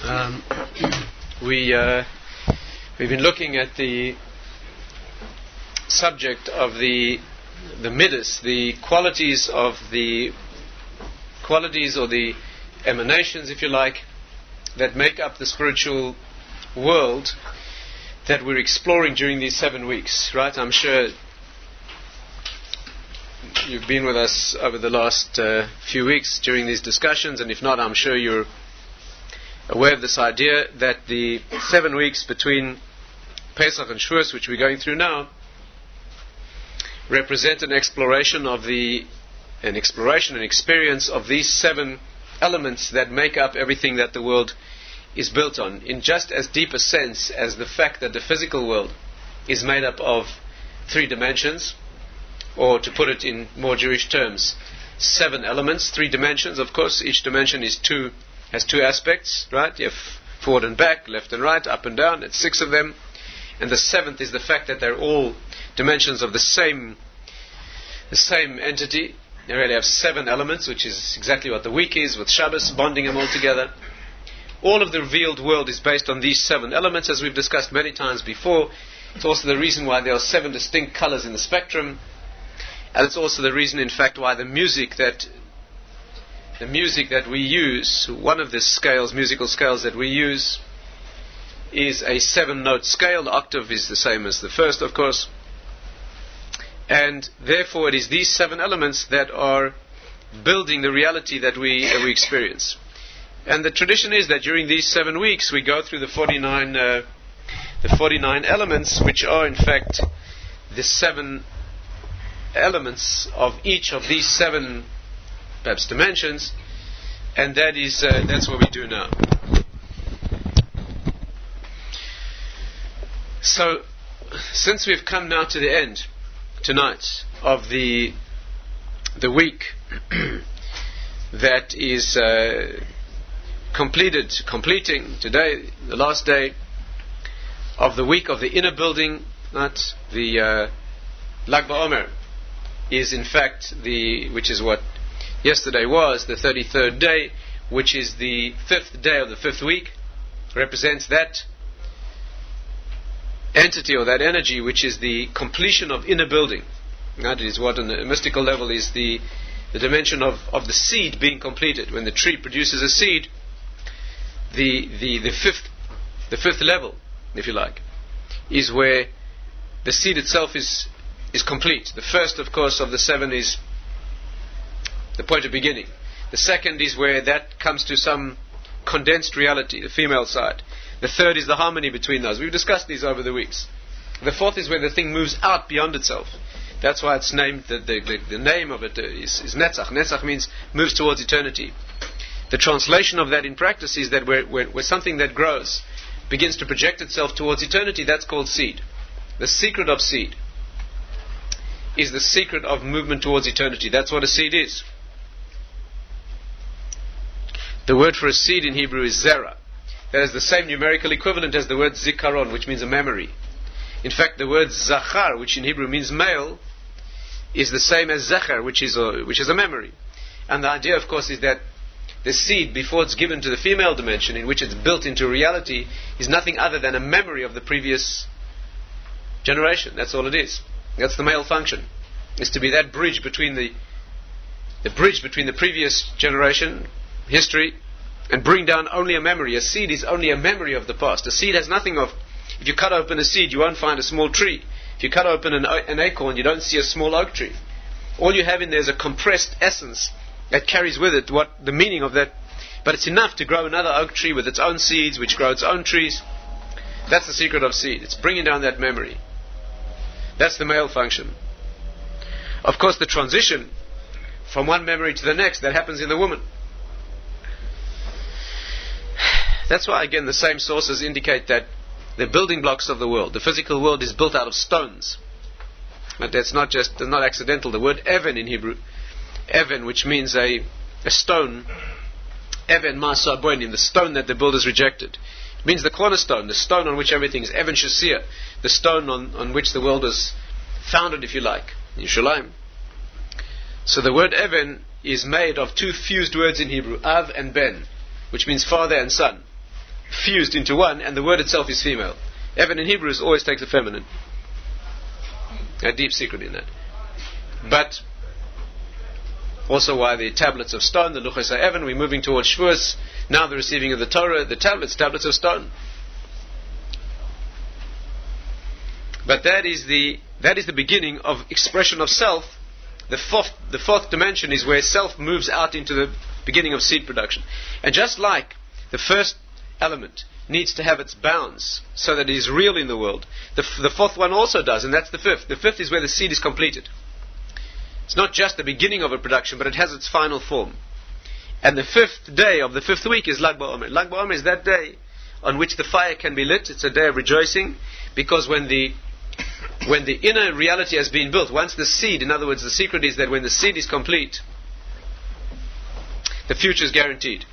Um, we've been looking at the subject of the midas, the qualities or the emanations, if you like, that make up the spiritual world that we're exploring during these 7 weeks, right? I'm sure you've been with us over the last few weeks during these discussions, and if not, I'm sure you're aware of this idea that the 7 weeks between Pesach and Shavuos, which we're going through now, represent an exploration and experience of these 7 elements that make up everything that the world is built on, in just as deep a sense as the fact that the physical world is made up of 3 dimensions, or to put it in more Jewish terms, 7 elements, 3 dimensions. Of course, each dimension has 2 aspects, right? You have forward and back, left and right, up and down. It's 6 of them. And the 7th is the fact that they're all dimensions of the same entity. They really have 7 elements, which is exactly what the week is, with Shabbos bonding them all together. All of the revealed world is based on these 7 elements, as we've discussed many times before. It's also the reason why there are 7 distinct colors in the spectrum. And it's also the reason, in fact, why the music that we use, one of the musical scales that we use, is a 7-note scale. The octave is the same as the first, of course. And therefore it is these 7 elements that are building the reality that we experience. And the tradition is that during these 7 weeks we go through the 49 elements, which are in fact the 7 elements of each of these 7 perhaps dimensions, and that's what we do now. So, since we've come now to the end tonight of the week that is completing today, the last day of the week of the inner building, not the Lag BaOmer is in fact which is what yesterday was, the 33rd day, which is the 5th day of the 5th week, represents that entity or that energy which is the completion of inner building. That is what on a mystical level is the dimension of the seed being completed. When the tree produces a seed, the fifth level, if you like, is where the seed itself is complete. The first, of course, of the 7 is the point of beginning. The second is where that comes to some condensed reality, the female side. The third is the harmony between those. We've discussed these over the weeks. The 4th is where the thing moves out beyond itself. That's why it's named, the name of it is Netzach. Netzach means moves towards eternity. The translation of that in practice is that where something that grows begins to project itself towards eternity, that's called seed. The secret of seed is the secret of movement towards eternity. That's what a seed is. The word for a seed in Hebrew is zera. That is the same numerical equivalent as the word zikaron, which means a memory. In fact, the word zachar, which in Hebrew means male, is the same as zecher, which is a memory. And the idea, of course, is that the seed, before it's given to the female dimension, in which it's built into reality, is nothing other than a memory of the previous generation. That's all it is. That's the male function. Is to be that bridge between the previous generation, history, and bring down only a memory. A seed is only a memory of the past. A seed has nothing of... If you cut open a seed, you won't find a small tree. If you cut open an acorn, you don't see a small oak tree. All you have in there is a compressed essence that carries with it what the meaning of that... But it's enough to grow another oak tree with its own seeds, which grow its own trees. That's the secret of seed. It's bringing down that memory. That's the male function. Of course, the transition from one memory to the next, that happens in the woman. That's why, again, the same sources indicate that the building blocks of the world, the physical world, is built out of stones. But that's not accidental. The word even in Hebrew, even, which means a stone, even masa boinim, the stone that the builders rejected. It means the cornerstone, the stone on which everything is, even shasir, the stone on which the world was founded, if you like, Yerushalayim. So the word even is made of 2 fused words in Hebrew, av and ben, which means father and son. fused into one, and the word itself is female. Evan in Hebrew always takes a feminine. A deep secret in that. But also why the tablets of stone, the Luchos HaEvan, we're moving towards Shavuos, now the receiving of the Torah, the tablets of stone. But that is the beginning of expression of self. The fourth dimension is where self moves out into the beginning of seed production. And just like the first element needs to have its bounds so that it is real in the world, the fourth one also does, and that's the fifth. The fifth is where the seed is completed. It's not just the beginning of a production, but it has its final form. And the fifth day of the fifth week is Lag BaOmer. Lag BaOmer is that day on which the fire can be lit. It's a day of rejoicing, because when the inner reality has been built, once the seed, in other words, the secret is that when the seed is complete, the future is guaranteed.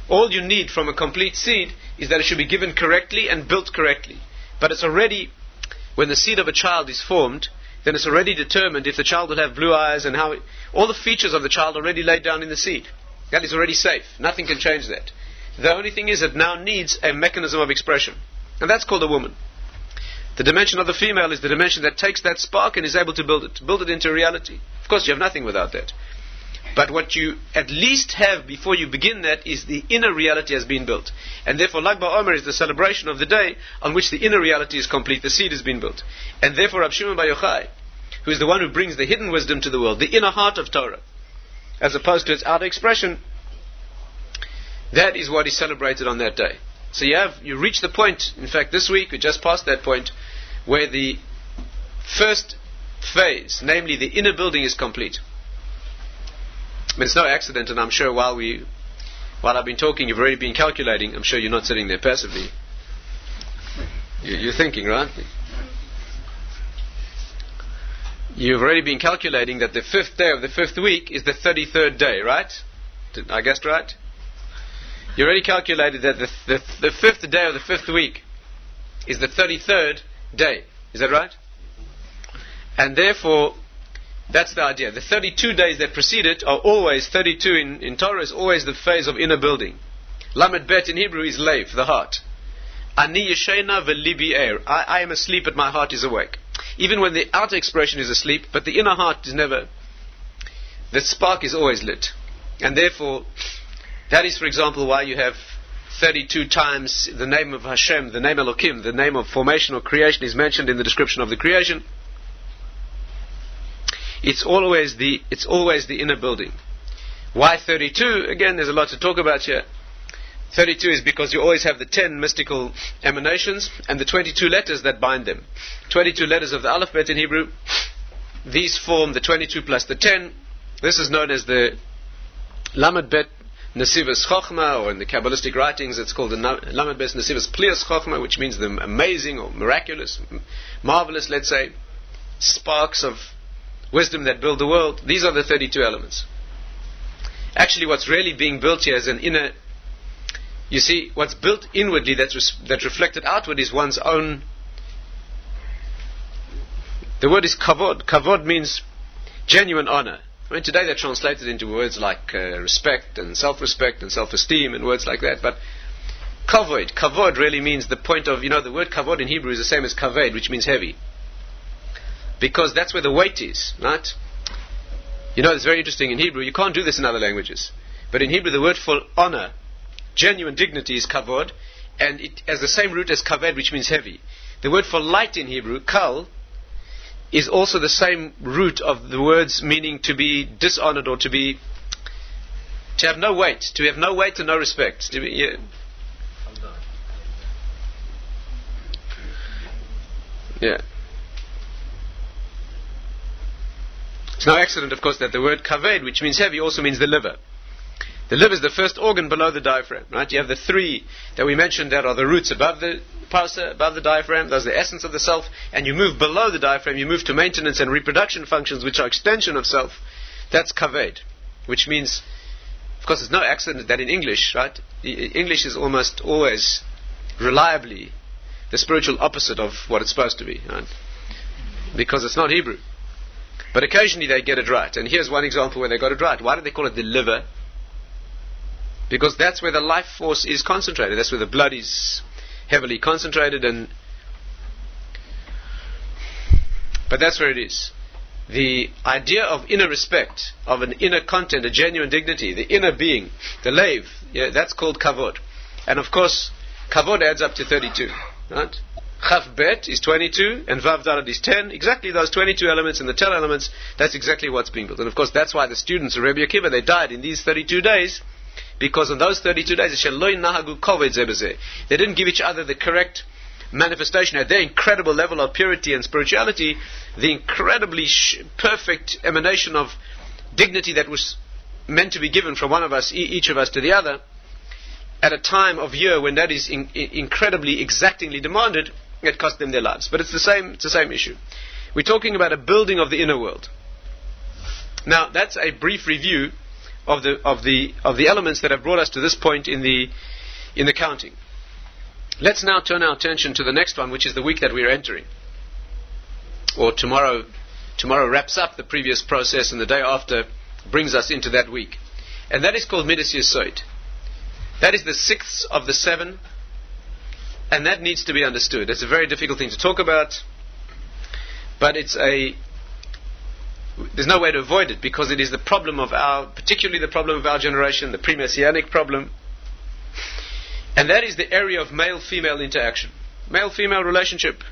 All you need from a complete seed is that it should be given correctly and built correctly. But it's already, when the seed of a child is formed, then it's already determined if the child will have blue eyes and how all the features of the child are already laid down in the seed. That is already safe. Nothing can change that. The only thing is it now needs a mechanism of expression. And that's called a woman. The dimension of the female is the dimension that takes that spark and is able to build it into reality. Of course, you have nothing without that. But what you at least have before you begin that is the inner reality has been built. And therefore Lag BaOmer is the celebration of the day on which the inner reality is complete, the seed has been built. And therefore Rab Shimon Bar Yochai, who is the one who brings the hidden wisdom to the world, the inner heart of Torah, as opposed to its outer expression, that is what is celebrated on that day. So you reach the point, in fact this week we just passed that point, where the first phase, namely the inner building, is complete. I mean, it's no accident, and I'm sure while I've been talking, you've already been calculating. I'm sure you're not sitting there passively. You're thinking, right? You've already been calculating that the fifth day of the fifth week is the 33rd day, right? Did I guessed right? You already calculated that the fifth day of the fifth week is the 33rd day. Is that right? And therefore, that's the idea. The 32 days that precede it are always, 32 in Torah is always the phase of inner building. Lamed Bet in Hebrew is Lev, the heart. Ani yeshena v'libi er. I am asleep, but my heart is awake. Even when the outer expression is asleep, but the inner heart is never, the spark is always lit. And therefore, that is, for example, why you have 32 times the name of Hashem, the name Elokim, the name of formation or creation is mentioned in the description of the creation. It's always the inner building. Why 32? Again, there's a lot to talk about here. 32 is because you always have the 10 mystical emanations and the 22 letters that bind them. 22 letters of the alphabet in Hebrew. These form the 22 plus the 10. This is known as the Lamed Bet Nesivas Chochma, or in the Kabbalistic writings it's called the Lamed Bet Nesivas Plias Chochma, which means the amazing or miraculous, marvelous, let's say, sparks of wisdom that build the world. These are the 32 elements. Actually, what's really being built here is an inner. You see, what's built inwardly that's reflected outward is one's own. The word is kavod. Kavod means genuine honor. I mean, today they're translated into words like respect and self-respect and self-esteem and words like that. But kavod really means the point of, the word kavod in Hebrew is the same as kaved, which means heavy. Because that's where the weight is, right? It's very interesting in Hebrew. You can't do this in other languages. But in Hebrew, the word for honor, genuine dignity, is kavod, and it has the same root as kaved, which means heavy. The word for light in Hebrew, kal, is also the same root of the words meaning to be dishonored or to have no weight, and no respect. Yeah. It's no accident, of course, that the word kaved, which means heavy, also means the liver. The liver is the first organ below the diaphragm, right? You have the three that we mentioned that are the roots above the parsa, above the diaphragm. Those are the essence of the self. And you move below the diaphragm, you move to maintenance and reproduction functions, which are extension of self. That's kaved, which means, of course, it's no accident that in English, right? English is almost always reliably the spiritual opposite of what it's supposed to be, right? Because it's not Hebrew. But occasionally they get it right. And here's one example where they got it right. Why do they call it the liver? because that's where the life force is concentrated. That's where the blood is heavily concentrated, but that's where it is. The idea of inner respect, of an inner content, a genuine dignity, the inner being, the leiv, that's called kavod. And of course, kavod adds up to 32, right? Chaf bet is 22, and vav dalad is 10. Exactly those 22 elements and the 10 elements, that's exactly what's being built. And of course, that's why the students of Rabbi Akiva, they died in these 32 days, because on those 32 days, they didn't give each other the correct manifestation at their incredible level of purity and spirituality, the incredibly perfect emanation of dignity that was meant to be given from one of us, each of us, to the other, at a time of year when that is incredibly exactingly demanded. It cost them their lives. But it's the same issue. We're talking about a building of the inner world. Now, that's a brief review of the elements that have brought us to this point in the counting. Let's now turn our attention to the next one, which is the week that we are entering. Or tomorrow wraps up the previous process, and the day after brings us into that week. And that is called Midas Yesod. That is the 6th of the 7, and that needs to be understood. It's a very difficult thing to talk about, but there's no way to avoid it, because it is the problem particularly the problem of our generation, the pre-Messianic problem. And that is the area of male-female interaction, male-female relationship.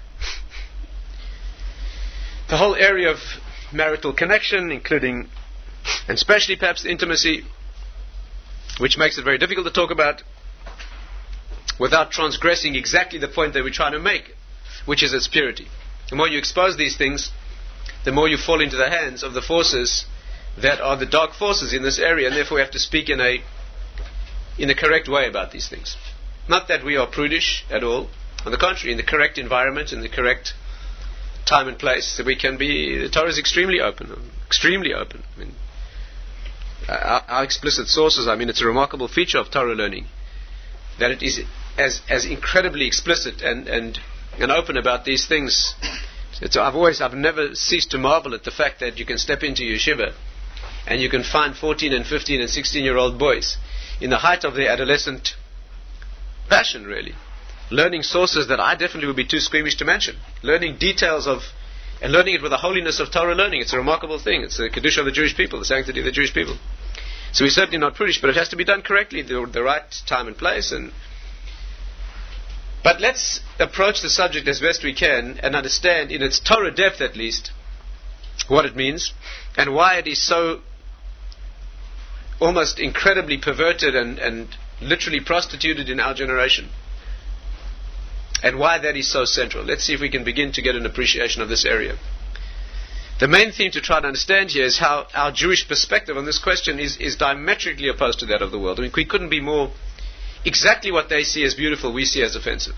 The whole area of marital connection, including, and especially perhaps intimacy, which makes it very difficult to talk about without transgressing exactly the point that we're trying to make, which is its purity. The more you expose these things, the more you fall into the hands of the forces that are the dark forces in this area, and therefore we have to speak in a correct way about these things. Not that we are prudish at all. On the contrary, in the correct environment, in the correct time and place, that we can be. The Torah is extremely open. I mean, our explicit sources. I mean, it's a remarkable feature of Torah learning that it is as incredibly explicit and open about these things. I've never ceased to marvel at the fact that you can step into yeshiva and you can find 14 and 15 and 16-year-old boys in the height of their adolescent passion, really, learning sources that I definitely would be too squeamish to mention, learning details of, and learning it with the holiness of Torah learning. It's a remarkable thing. It's the kedusha of the Jewish people, the sanctity of the Jewish people. So we're certainly not prudish, but it has to be done correctly, the right time and place. But let's approach the subject as best we can and understand, in its Torah depth at least, what it means and why it is so almost incredibly perverted and literally prostituted in our generation, and why that is so central. Let's see if we can begin to get an appreciation of this area. The main theme to try to understand here is how our Jewish perspective on this question is diametrically opposed to that of the world. I mean, we couldn't be more. Exactly what they see as beautiful, we see as offensive.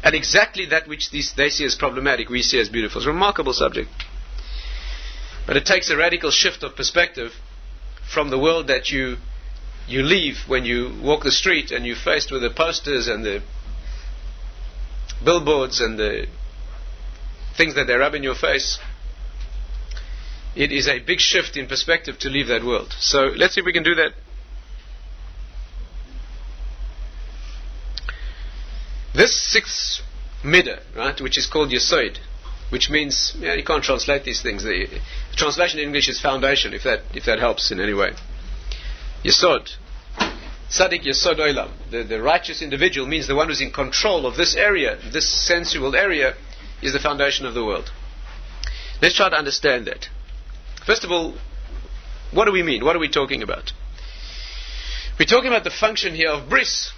And exactly that which they see as problematic, we see as beautiful. It's a remarkable subject. But it takes a radical shift of perspective from the world that you leave when you walk the street and you're faced with the posters and the billboards and the things that they rub in your face. It is a big shift in perspective to leave that world. So let's see if we can do that. This 6th midah, right, which is called Yesod, which means, you can't translate these things. The translation in English is foundation, if that helps in any way. Yesod, Tzaddik Yesod Olam, the righteous individual means the one who's in control of this area, this sensual area, is the foundation of the world. Let's try to understand that. First of all, what do we mean? What are we talking about? We're talking about the function here of bris.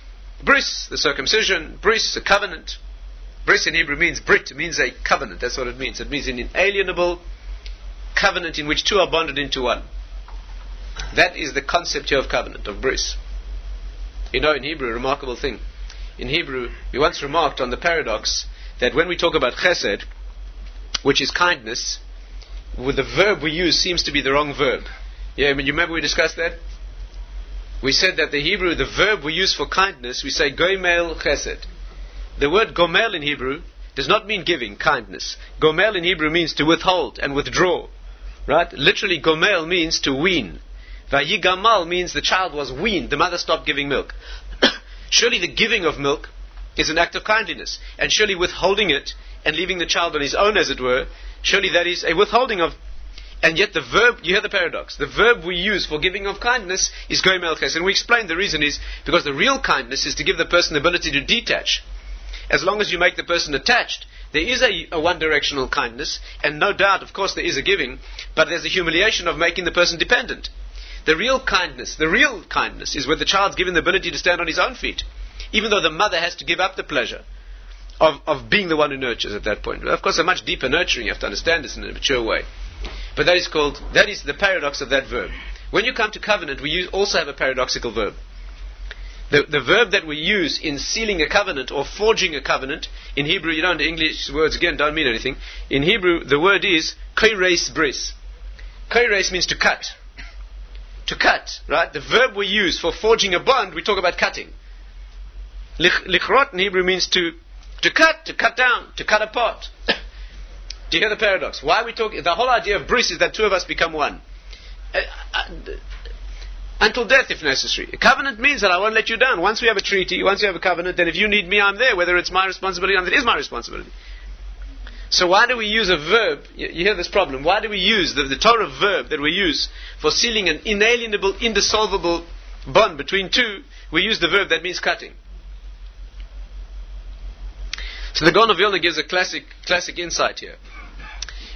Bris, the circumcision. Bris, a covenant. Bris in Hebrew means brit. It means a covenant. That's what it means. It means an inalienable covenant in which two are bonded into one. That is the concept here of covenant, of bris. In Hebrew, a remarkable thing. In Hebrew, we once remarked on the paradox that when we talk about chesed, which is kindness, with the verb we use seems to be the wrong verb. Yeah, I mean, you remember we discussed that? We said that the verb we use for kindness, we say gomel chesed. The word gomel in Hebrew does not mean giving, kindness. Gomel in Hebrew means to withhold and withdraw. Right? Literally, gomel means to wean. Vayigamal means the child was weaned, the mother stopped giving milk. Surely the giving of milk is an act of kindliness, and surely withholding it and leaving the child on his own, as it were, surely that is a withholding of. And yet the verb, you hear the paradox, the verb we use for giving of kindness is goy melches. And we explained the reason is because the real kindness is to give the person the ability to detach. As long as you make the person attached, there is a one-directional kindness, and no doubt, of course, there is a giving, but there's a humiliation of making the person dependent. The real kindness is where the child's given the ability to stand on his own feet, even though the mother has to give up the pleasure of being the one who nurtures at that point. Of course, a much deeper nurturing, you have to understand this in a mature way. But that is the paradox of that verb. When you come to covenant, we also have a paradoxical verb. The verb that we use in sealing a covenant or forging a covenant, in Hebrew, you know, the English words again don't mean anything. In Hebrew, the word is koireis bris. Koireis means to cut. To cut, right? The verb we use for forging a bond, we talk about cutting. Lichrot in Hebrew means to cut down, to cut apart. Do you hear the paradox? Why are we talking? The whole idea of bris is that two of us become one. Until death, if necessary. A covenant means that I won't let you down. Once we have a treaty, once you have a covenant, then if you need me, I'm there. Whether it's my responsibility or not, it is my responsibility. So why do we use a verb? You hear this problem. Why do we use the Torah verb that we use for sealing an inalienable, indissoluble bond between two? We use the verb that means cutting. So the Gaon of Vilna gives a classic insight here.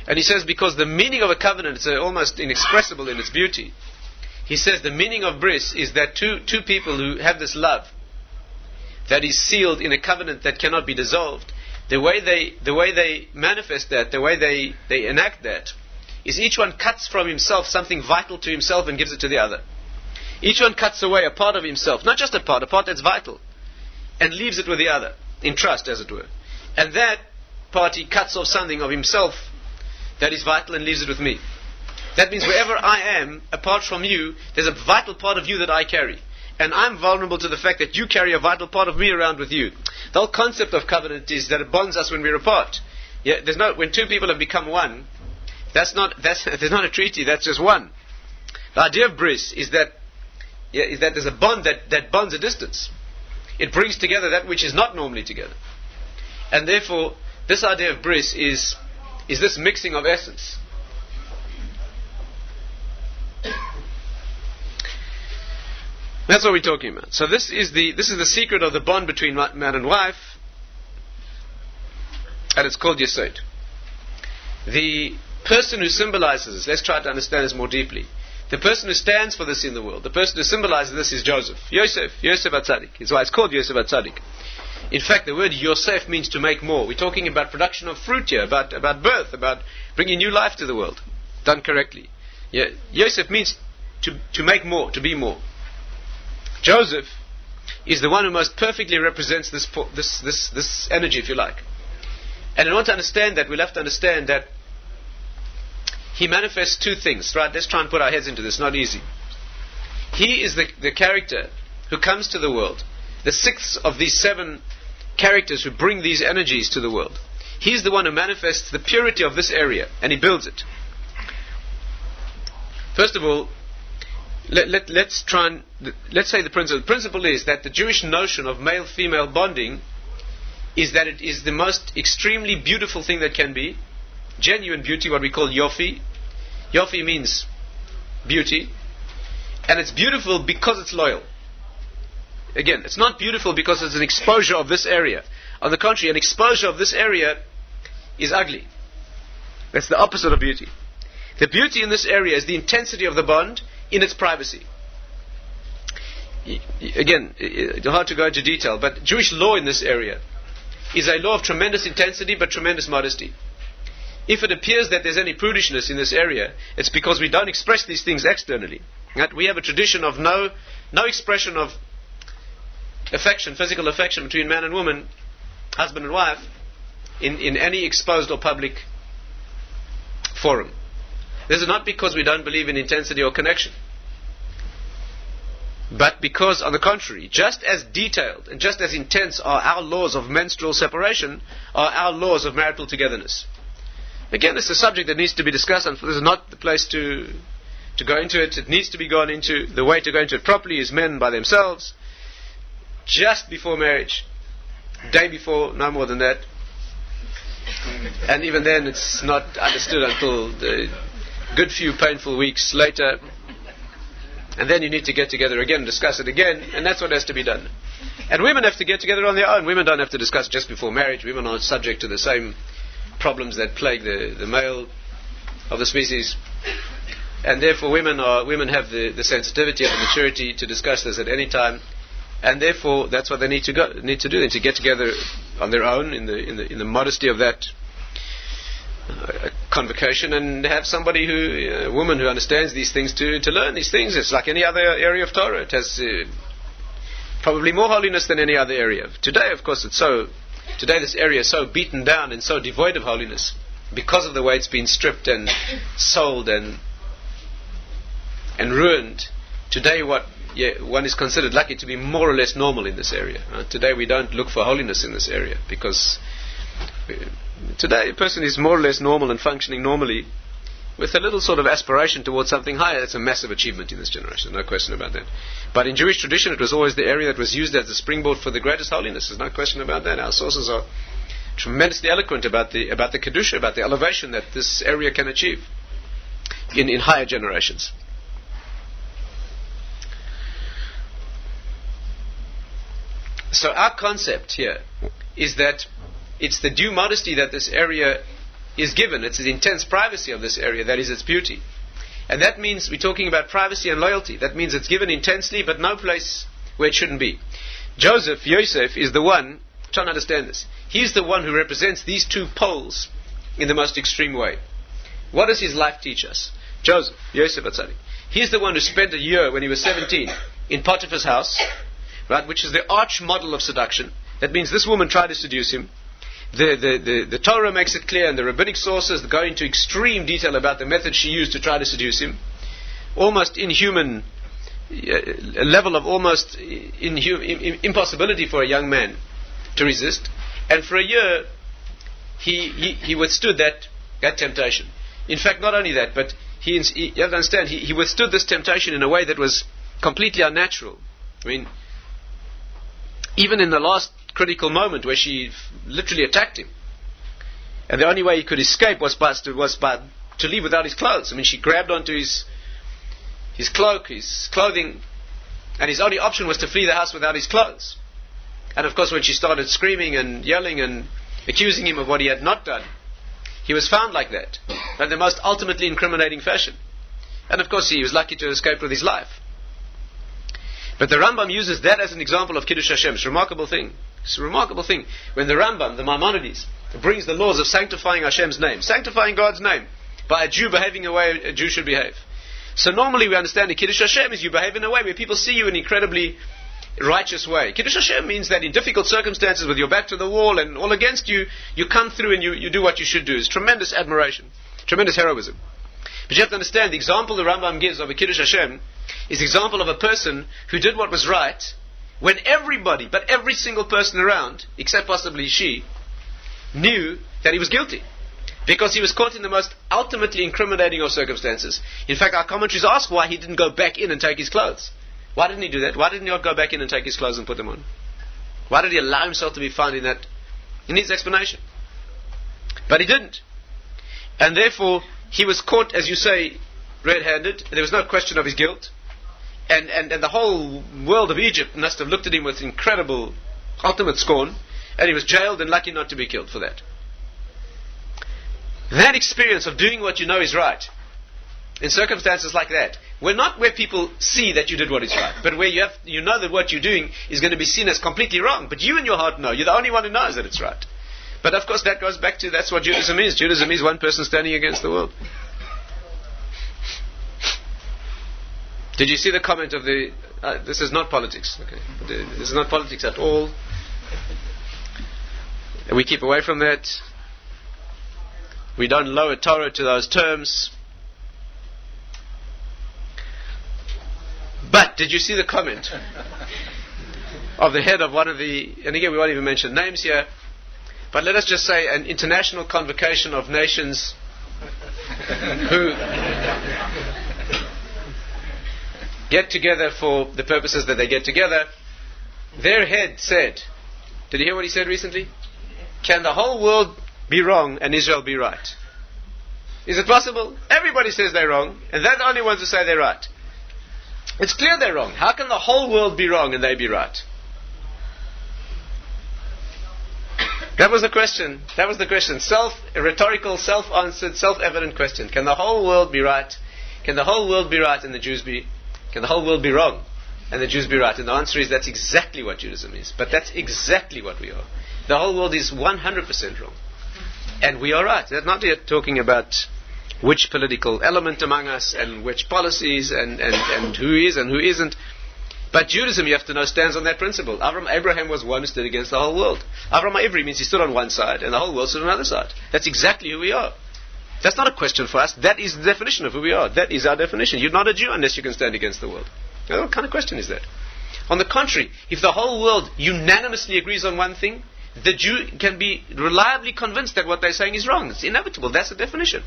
And he says, because the meaning of a covenant is almost inexpressible in its beauty. He says the meaning of bris is that two people who have this love that is sealed in a covenant that cannot be dissolved, the way they manifest that, the way they enact that, is each one cuts from himself something vital to himself and gives it to the other. Each one cuts away a part of himself, not just a part that's vital, and leaves it with the other, in trust, as it were. And that party cuts off something of himself that is vital and leaves it with me. That means wherever I am, apart from you, there's a vital part of you that I carry. And I'm vulnerable to the fact that you carry a vital part of me around with you. The whole concept of covenant is that it bonds us when we're apart. Yeah, when two people have become one, there's not a treaty, that's just one. The idea of bris is that there's a bond that bonds a distance. It brings together that which is not normally together. And therefore, this idea of bris is this mixing of essence. That's what we're talking about. So this is the secret of the bond between man and wife, and it's called Yesod. The person who symbolizes this, let's try to understand this more deeply. The person who stands for this in the world, the person who symbolizes this is Joseph. Yosef HaTzadik. That's why it's called Yosef HaTzadik. In fact, the word Yosef means to make more. We're talking about production of fruit here, about birth, about bringing new life to the world, done correctly. Yeah, Yosef means to make more, to be more. Joseph is the one who most perfectly represents this energy, if you like. And in order to understand that, we'll have to understand that he manifests two things, right? Let's try and put our heads into this, not easy. He is the character who comes to the world, the sixth of these seven characters who bring these energies to the world. He's the one who manifests the purity of this area, and he builds it. First of all, let's say the principle. The principle is that the Jewish notion of male-female bonding is that it is the most extremely beautiful thing that can be. Genuine beauty, what we call yofi. Yofi means beauty. And it's beautiful because it's loyal. Again, it's not beautiful because it's an exposure of this area. On the contrary, an exposure of this area is ugly. That's the opposite of beauty. The beauty in this area is the intensity of the bond in its privacy. Again, it's hard to go into detail, but Jewish law in this area is a law of tremendous intensity but tremendous modesty. If it appears that there's any prudishness in this area, it's because we don't express these things externally. Right? We have a tradition of no expression of affection, physical affection between man and woman, husband and wife, in any exposed or public forum. This is not because we don't believe in intensity or connection, but because, on the contrary, just as detailed and just as intense are our laws of menstrual separation, are our laws of marital togetherness. Again, this is a subject that needs to be discussed, and this is not the place to to go into it. It needs to be gone into. The way to go into it properly is men by themselves, just before marriage, day before, no more than that. And even then it's not understood until the good few painful weeks later. And then you need to get together again and discuss it again, and that's what has to be done. And women have to get together on their own. Women don't have to discuss just before marriage. Women are subject to the same problems that plague the male of the species. And therefore women have the sensitivity and the maturity to discuss this at any time. And therefore that's what they need to do. They to get together on their own in the modesty of that convocation, and have somebody a woman who understands these things to learn these things. It's like any other area of Torah. It has probably more holiness than any other area. Today, of course, today this area is so beaten down and so devoid of holiness because of the way it's been stripped and sold and ruined. Today one is considered lucky to be more or less normal in this area. Today we don't look for holiness in this area, because today a person is more or less normal and functioning normally with a little sort of aspiration towards something higher. It's a massive achievement in this generation, no question about that. But in Jewish tradition it was always the area that was used as the springboard for the greatest holiness. There's no question about that. Our sources are tremendously eloquent about the Kedusha, about the elevation that this area can achieve in higher generations. So our concept here is that it's the due modesty that this area is given. It's the intense privacy of this area that is its beauty. And that means we're talking about privacy and loyalty. That means it's given intensely, but no place where it shouldn't be. Yosef is the one, try to understand this, he's the one who represents these two poles in the most extreme way. What does his life teach us? Yosef Atzadik. He's the one who spent a year when he was 17 in Potiphar's house, right, which is the arch model of seduction. That means this woman tried to seduce him. The Torah makes it clear, and the rabbinic sources go into extreme detail about the method she used to try to seduce him. Almost inhuman, a level of almost impossibility for a young man to resist. And for a year, he withstood that temptation. In fact, not only that, but you have to understand, he withstood this temptation in a way that was completely unnatural. I mean, even in the last critical moment where she literally attacked him, and the only way he could escape was to leave without his clothes. I mean, she grabbed onto his cloak, his clothing, and his only option was to flee the house without his clothes. And of course, when she started screaming and yelling and accusing him of what he had not done, he was found like that, in the most ultimately incriminating fashion. And of course, he was lucky to escape with his life. But the Rambam uses that as an example of Kiddush Hashem. It's a remarkable thing. It's a remarkable thing. When the Rambam, the Maimonides, brings the laws of sanctifying Hashem's name, sanctifying God's name, by a Jew behaving the way a Jew should behave. So normally we understand that Kiddush Hashem is you behave in a way where people see you in an incredibly righteous way. Kiddush Hashem means that in difficult circumstances, with your back to the wall and all against you, you come through and you do what you should do. It's tremendous admiration, tremendous heroism. But you have to understand, the example the Rambam gives of a Kiddush Hashem is the example of a person who did what was right when everybody, but every single person around, except possibly she, knew that he was guilty. Because he was caught in the most ultimately incriminating of circumstances. In fact, our commentaries ask why he didn't go back in and take his clothes. Why didn't he do that? Why didn't he not go back in and take his clothes and put them on? Why did he allow himself to be found in that? He needs explanation. But he didn't. And therefore, he was caught, as you say, red-handed. There was no question of his guilt. And the whole world of Egypt must have looked at him with incredible, ultimate scorn. And he was jailed and lucky not to be killed for that. That experience of doing what you know is right, in circumstances like that, not where people see that you did what is right, but where you know that what you're doing is going to be seen as completely wrong, but you in your heart know. You're the only one who knows that it's right. But of course that goes back to, that's what Judaism is. Judaism is one person standing against the world. Did you see the comment of the... this is not politics. Okay, this is not politics at all. We keep away from that. We don't lower Torah to those terms. But did you see the comment of the head of one of the... And again, we won't even mention names here. But let us just say an international convocation of nations get together for the purposes that they get together, their head said, did you hear what he said recently? Can the whole world be wrong and Israel be right? Is it possible? Everybody says they're wrong, and they're the only ones who say they're right. It's clear they're wrong. How can the whole world be wrong and they be right? That was the question. That was the question. A rhetorical, self-answered, self-evident question. Can the whole world be right? Can the whole world be right and the Jews be... Can the whole world be wrong and the Jews be right? And the answer is that's exactly what Judaism is. But that's exactly what we are. The whole world is 100% wrong. And we are right. They're not yet talking about which political element among us and which policies and who is and who isn't. But Judaism, you have to know, stands on that principle. Abraham was one who stood against the whole world. Avram Ivri means he stood on one side and the whole world stood on the other side. That's exactly who we are. That's not a question for us. That is the definition of who we are. That is our definition. You're not a Jew unless you can stand against the world. Now, what kind of question is that? On the contrary, if the whole world unanimously agrees on one thing, the Jew can be reliably convinced that what they're saying is wrong. It's inevitable. That's the definition.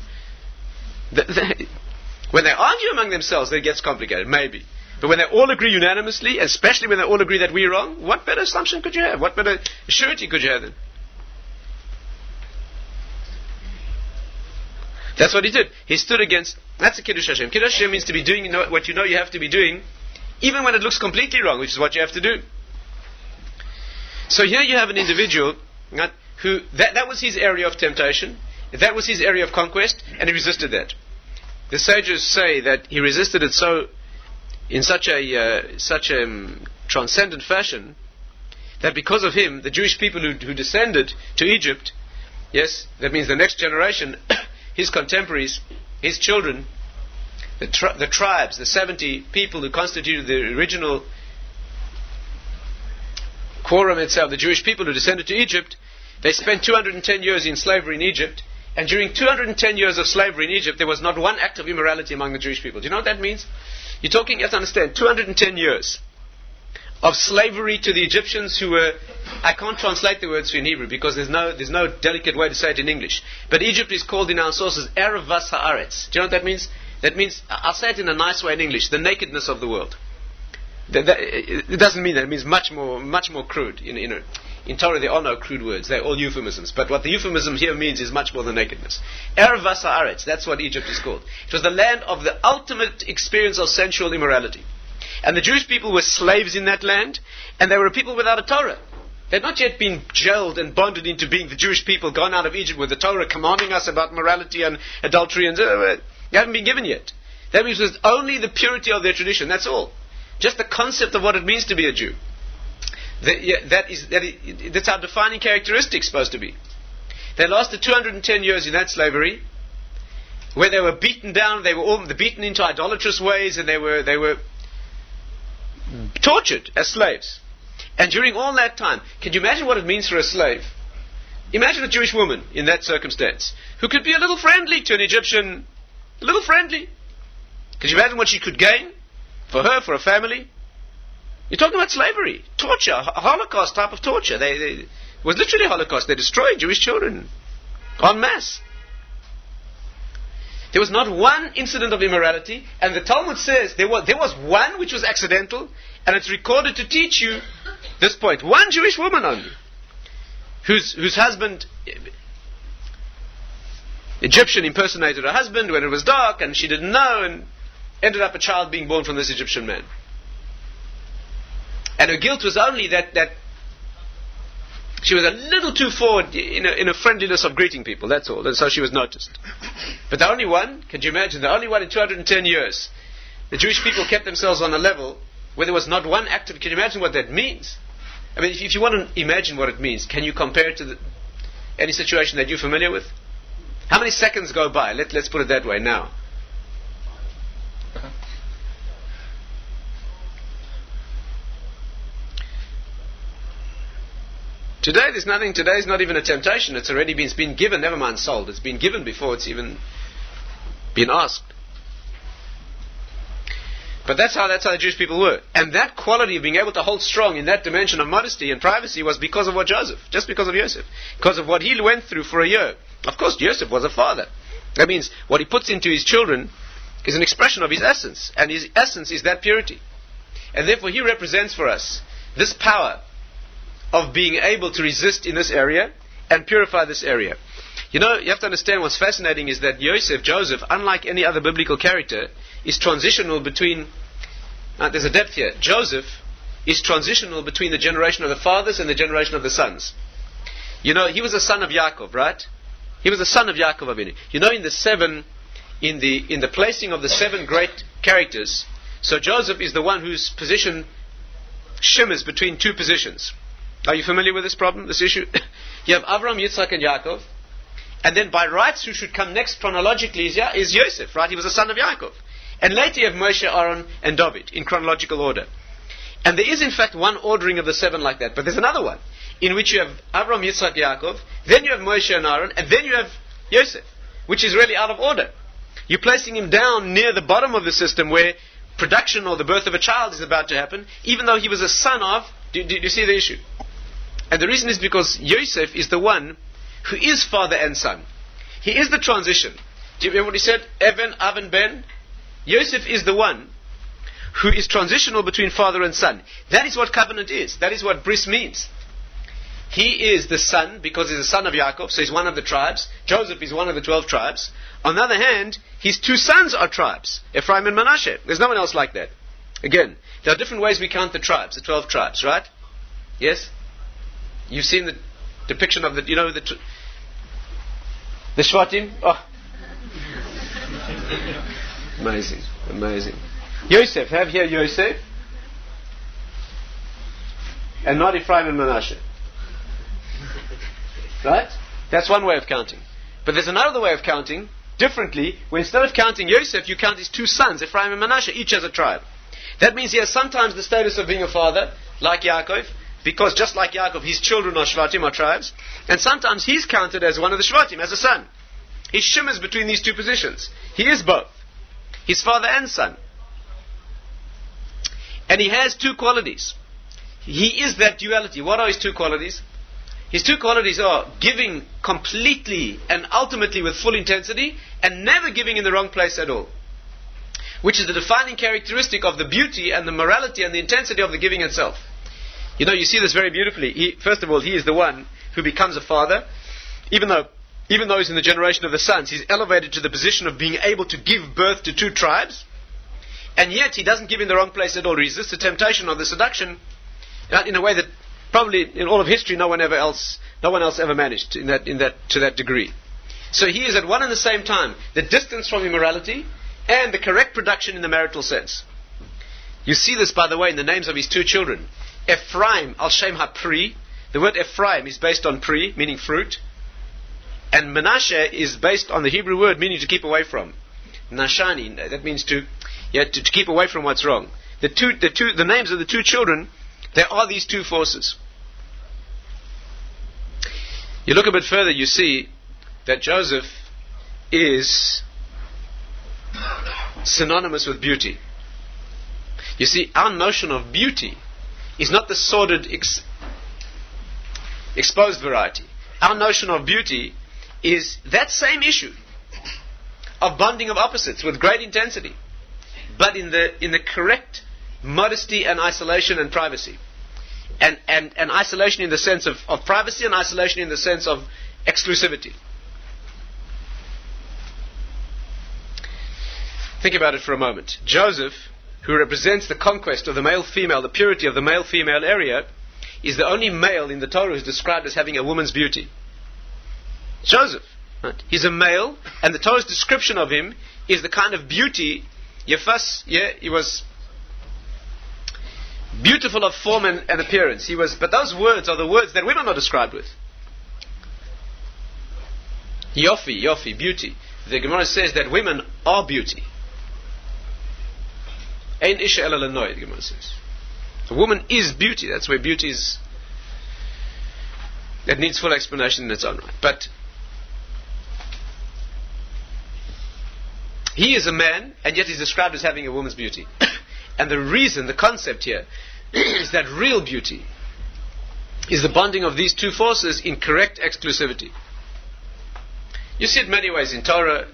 When they argue among themselves, it gets complicated, maybe. But when they all agree unanimously, especially when they all agree that we're wrong, what better assumption could you have? What better surety could you have then? That's what he did. He stood against... That's a Kiddush Hashem. Kiddush Hashem means to be doing what you know you have to be doing, even when it looks completely wrong, which is what you have to do. So here you have an individual who... That was his area of temptation. That was his area of conquest, and he resisted that. The sages say that he resisted it in such a transcendent fashion that because of him, the Jewish people who descended to Egypt, yes, that means the next generation, his contemporaries, his children, the tribes, the 70 people who constituted the original quorum itself, the Jewish people who descended to Egypt, they spent 210 years in slavery in Egypt, and during 210 years of slavery in Egypt, there was not one act of immorality among the Jewish people. Do you know what that means? You have to understand, 210 years of slavery to the Egyptians who were... I can't translate the words in Hebrew because there's no delicate way to say it in English. But Egypt is called in our sources Erev Vas Haaretz. Do you know what that means? That means, I'll say it in a nice way in English, the nakedness of the world. It doesn't mean that. It means much more crude. In Torah there are no crude words. They're all euphemisms. But what the euphemism here means is much more than nakedness. Erev Vas Haaretz, that's what Egypt is called. It was the land of the ultimate experience of sensual immorality. And the Jewish people were slaves in that land, and they were a people without a Torah. They had not yet been jailed and bonded into being the Jewish people gone out of Egypt with the Torah commanding us about morality and adultery, and they haven't been given yet. That means it was only the purity of their tradition, that's all. Just the concept of what it means to be a Jew. That's our defining characteristic supposed to be. They lasted 210 years in that slavery, where they were beaten down, they were all beaten into idolatrous ways, and they were tortured as slaves. And during all that time, can you imagine what it means for a slave? Imagine a Jewish woman in that circumstance, who could be a little friendly to an Egyptian, a little friendly. Can you imagine what she could gain? For her, for a family? You're talking about slavery, torture, a Holocaust type of torture. It was literally a Holocaust. They destroyed Jewish children en masse. There was not one incident of immorality, and the Talmud says there was one which was accidental, and it's recorded to teach you this point. One Jewish woman only, whose husband, Egyptian, impersonated her husband when it was dark, and she didn't know, and ended up a child being born from this Egyptian man. And her guilt was only that she was a little too forward in a friendliness of greeting people, that's all. And so she was noticed. But the only one, can you imagine, the only one in 210 years, the Jewish people kept themselves on a level where there was not one act of... Can you imagine what that means? I mean, if you want to imagine what it means, can you compare it to any situation that you're familiar with? How many seconds go by? Let's put it that way now. Today there's nothing. Today is not even a temptation. It's been given. Never mind sold. It's been given before it's even been asked. But that's how the Jewish people were, and that quality of being able to hold strong in that dimension of modesty and privacy was because of what Joseph, just because of Yosef, because of what he went through for a year. Of course, Yosef was a father. That means what he puts into his children is an expression of his essence, and his essence is that purity. And therefore he represents for us this power of being able to resist in this area and purify this area. You have to understand what's fascinating is that Joseph, unlike any other biblical character, is transitional between, there's a depth here, Joseph is transitional between the generation of the fathers and the generation of the sons. He was a son of Yaakov, right? He was a son of Yaakov Avinu. In the placing of the 7 great characters, so Joseph is the one whose position shimmers between 2 positions. Are you familiar with this problem, this issue? You have Avram, Yitzchak, and Yaakov. And then by rights, who should come next chronologically is Yosef, right? He was a son of Yaakov. And later you have Moshe, Aaron, and David in chronological order. And there is in fact one ordering of the 7 like that. But there's another one in which you have Avram, Yitzchak, Yaakov, then you have Moshe and Aaron, and then you have Yosef, which is really out of order. You're placing him down near the bottom of the system where production or the birth of a child is about to happen, even though he was a son of... Do you see the issue? And the reason is because Yosef is the one who is father and son. He is the transition. Do you remember what he said? Even, Aven, Ben. Yosef is the one who is transitional between father and son. That is what covenant is. That is what bris means. He is the son because he's a son of Yaakov, so he's one of the tribes. Joseph is one of the 12 tribes. On the other hand, his 2 sons are tribes, Ephraim and Manasseh. There's no one else like that. Again, there are different ways we count the tribes, the 12 tribes, right? Yes? You've seen the depiction of the Shvatim? Oh. Amazing, amazing. Yosef, have here Yosef. And not Ephraim and Manasseh. Right? That's one way of counting. But there's another way of counting, differently, where instead of counting Yosef, you count his 2 sons, Ephraim and Manasseh, each as a tribe. That means he has sometimes the status of being a father, like Yaakov, because just like Yaakov, his children are Shvatim, are tribes, and sometimes he's counted as one of the Shvatim, as a son. He shimmers between these 2 positions. He is both. He's father and son. And he has 2 qualities. He is that duality. What are his 2 qualities? His 2 qualities are giving completely and ultimately with full intensity, and never giving in the wrong place at all. Which is the defining characteristic of the beauty and the morality and the intensity of the giving itself. You see this very beautifully. First of all, he is the one who becomes a father. Even though he's in the generation of the sons, he's elevated to the position of being able to give birth to 2 tribes. And yet he doesn't give in the wrong place at all. He resists the temptation or the seduction in a way that probably in all of history no one else ever managed to that degree. So he is at one and the same time the distance from immorality and the correct production in the marital sense. You see this, by the way, in the names of his 2 children. Ephraim al Shem ha-Pri. The word Ephraim is based on Pri, meaning fruit. And Manasseh is based on the Hebrew word meaning to keep away from. Nashani, that means to keep away from what's wrong. The names of the 2 children, there are these 2 forces. You look a bit further, you see that Joseph is synonymous with beauty. You see, our notion of beauty is not the sordid, exposed variety. Our notion of beauty is that same issue of bonding of opposites with great intensity, but in the correct modesty and isolation and privacy. And isolation in the sense of privacy, and isolation in the sense of exclusivity. Think about it for a moment. Joseph, who represents the conquest of the male-female, the purity of the male-female area, is the only male in the Torah who is described as having a woman's beauty. Joseph. Right? He's a male, and the Torah's description of him is the kind of beauty, he was beautiful of form and appearance. But those words are the words that women are described with. Yofi, beauty. The Gemara says that women are beauty. Ein isha ela lenoi, the Gemara says. A woman is beauty. That's where beauty is. That needs full explanation in its own right. But he is a man, and yet he's described as having a woman's beauty. And the reason, the concept here, is that real beauty is the bonding of these 2 forces in correct exclusivity. You see it many ways in Torah.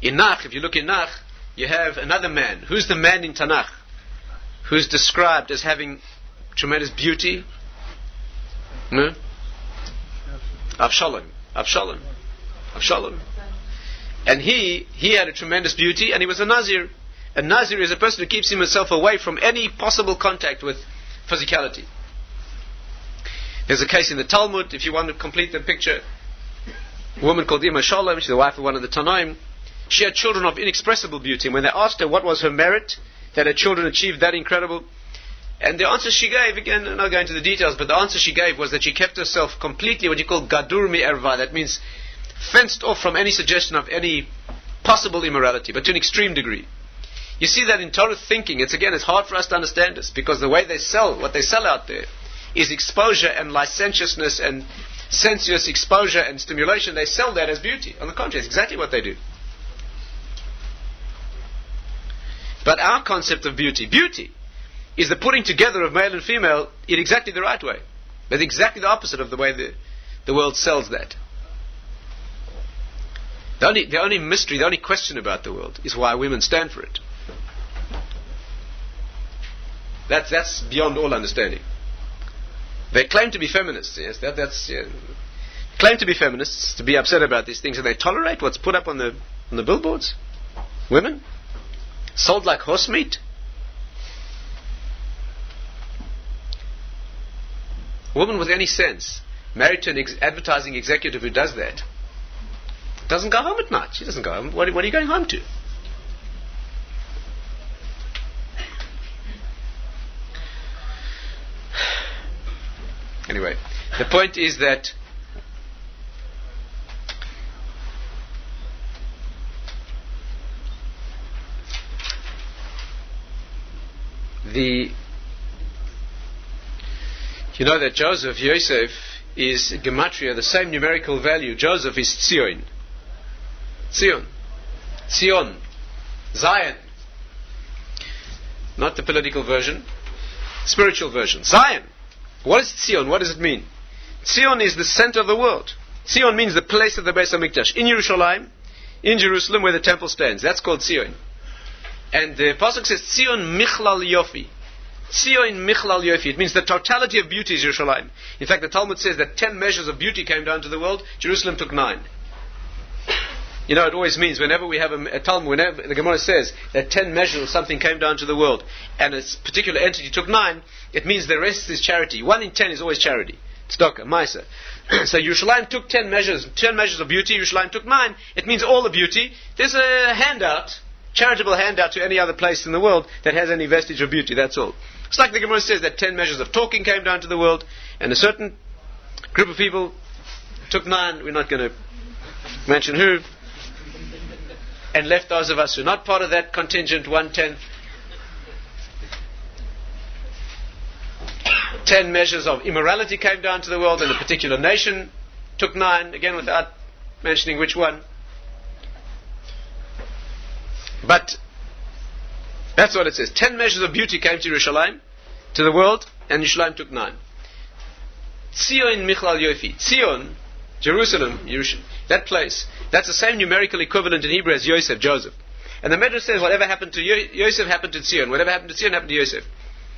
In Nach, if you look in Nach, you have another man. Who's the man in Tanakh who's described as having tremendous beauty? No? Avshalom. And he had a tremendous beauty, and he was a Nazir. A Nazir is a person who keeps himself away from any possible contact with physicality. There's a case in the Talmud, if you want to complete the picture, a woman called Ima Shalom, she's the wife of one of the Tanaim. She had children of inexpressible beauty, and when they asked her what was her merit that her children achieved that incredible, and the answer she gave, again, I'm not going into the details, but the answer she gave was that she kept herself completely what you call gadur mi erva, that means fenced off from any suggestion of any possible immorality, but to an extreme degree. You see that in Torah thinking, it's hard for us to understand this, because the way they sell, what they sell out there, is exposure and licentiousness and sensuous exposure and stimulation. They sell that as beauty. On the contrary, it's exactly what they do. But our concept of beauty is the putting together of male and female in exactly the right way. That's exactly the opposite of the way the world sells that. The only mystery, the only question about the world is why women stand for it. That's beyond all understanding. They claim to be feminists, yes, claim to be feminists, to be upset about these things, and they tolerate what's put up on the billboards. Women sold like horse meat. A woman with any sense, married to an advertising executive who does that, doesn't go home at night. She doesn't go home. What are you going home to? Anyway, the point is that you know that Joseph, Yosef, is gematria, the same numerical value. Joseph is Tzion. Zion. Not the political version, spiritual version. Zion. What is Tzion? What does it mean? Tzion is the center of the world. Tzion means the place of the Basal Mikdash. In Yerushalayim, in Jerusalem, where the temple stands. That's called Tzion. And the Pasuk says, Tzion Michlal Yofi. Tzion Michlal Yofi. It means the totality of beauty is Yerushalayim. In fact, the Talmud says that 10 measures of beauty came down to the world. Jerusalem took 9. You know, it always means whenever we have a Talmud, whenever the Gemara says that 10 measures of something came down to the world, and a particular entity took 9, it means the rest is charity. 1 in 10 is always charity. Tzedakah, Maisa. So Yerushalayim took 10 measures of beauty, Yerushalayim took 9. It means all the beauty. There's a handout, charitable handout to any other place in the world that has any vestige of beauty, that's all. It's like the Gemara says that 10 measures of talking came down to the world, and a certain group of people took 9, we're not going to mention who, and left those of us who are not part of that contingent 1/10. 10 measures of immorality came down to the world, and a particular nation took 9, again without mentioning which one. But that's what it says. 10 measures of beauty came to Yerushalayim, to the world, and Yerushalayim took 9. Tzion Michlal Yofi. Tzion, Jerusalem, that place, that's the same numerical equivalent in Hebrew as Yosef, Joseph. And the Medrash says whatever happened to Yosef happened to Tzion. Whatever happened to Tzion happened to Yosef.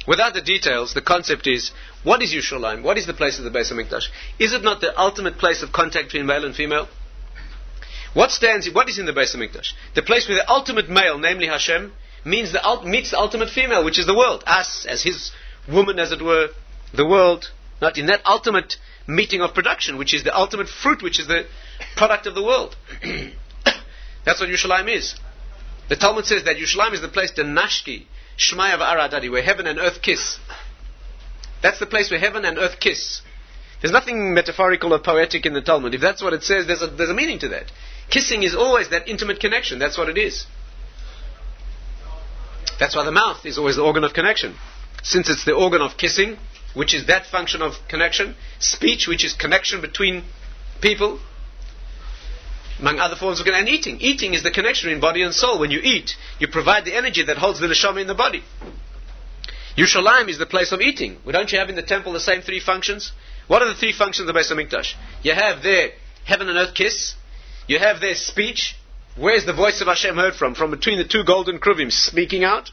Without the details, the concept is, what is Yerushalayim? What is the place of the Beis HaMikdash? Is it not the ultimate place of contact between male and female? What is in the Beis HaMikdash? The place where the ultimate male, namely Hashem, meets the ultimate female, which is the world. Us, as his woman, as it were, the world, not in that ultimate meeting of production, which is the ultimate fruit, which is the product of the world. That's what Yerushalayim is. The Talmud says that Yerushalayim is the place, the Nashki, Shmaya v'Aradadi, where heaven and earth kiss. That's the place where heaven and earth kiss. There's nothing metaphorical or poetic in the Talmud. If that's what it says, there's a meaning to that. Kissing is always that intimate connection. That's what it is. That's why the mouth is always the organ of connection. Since it's the organ of kissing, which is that function of connection, speech, which is connection between people, among other forms of connection, and eating. Eating is the connection in body and soul. When you eat, you provide the energy that holds the neshama in the body. Yerushalayim is the place of eating. Well, don't you have in the temple the same 3 functions? What are the 3 functions of the Beis HaMikdash? You have there heaven and earth kiss. You have there speech. Where's the voice of Hashem heard from? From between the two golden kruvim speaking out.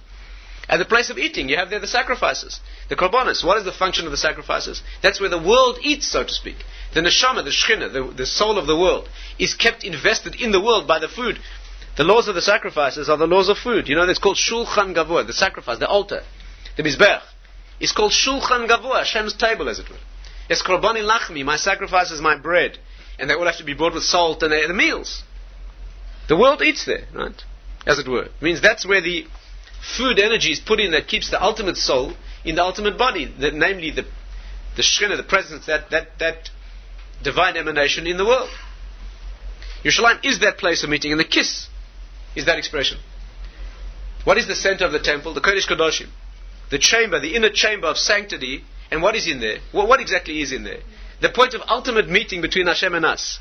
At the place of eating, you have there the sacrifices, the korbanos. What is the function of the sacrifices? That's where the world eats, so to speak. The neshama, the shechina, the soul of the world, is kept invested in the world by the food. The laws of the sacrifices are the laws of food. You know, it's called shulchan gavur, the sacrifice, the altar, the mizbech. It's called shulchan gavur, Hashem's table, as it were. It's korbani lachmi, my sacrifice is my bread. And they all have to be brought with salt and the meals. The world eats there, right? As it were. It means that's where the food energy is put in that keeps the ultimate soul in the ultimate body, namely the Shekhinah, the presence, that divine emanation in the world. Yerushalayim is that place of meeting, and the kiss is that expression. What is the center of the temple? The Kodesh Kodashim. The chamber, the inner chamber of sanctity, and what is in there? What exactly is in there? The point of ultimate meeting between Hashem and us.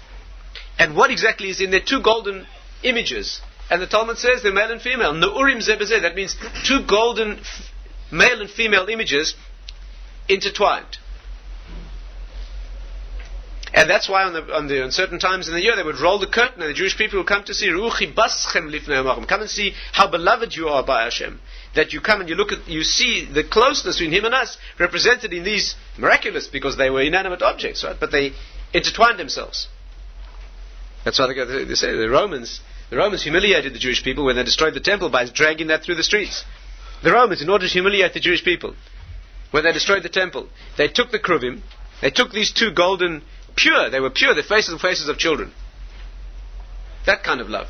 And what exactly is in there? Two golden images. And the Talmud says they're male and female. Ne'urim zeh b'zeh. That means two golden male and female images intertwined. And that's why on certain times in the year they would roll the curtain and the Jewish people would come to see Ruchi baschem lifnei Hamachim. Come and see how beloved you are by Hashem. That you come and you see the closeness between Him and us represented in these miraculous, because they were inanimate objects, right? But they intertwined themselves. That's why they say the Romans humiliated the Jewish people when they destroyed the temple by dragging that through the streets. The Romans, in order to humiliate the Jewish people, when they destroyed the temple, they took the kruvim, they took these two golden, they were pure, the faces of children. That kind of love.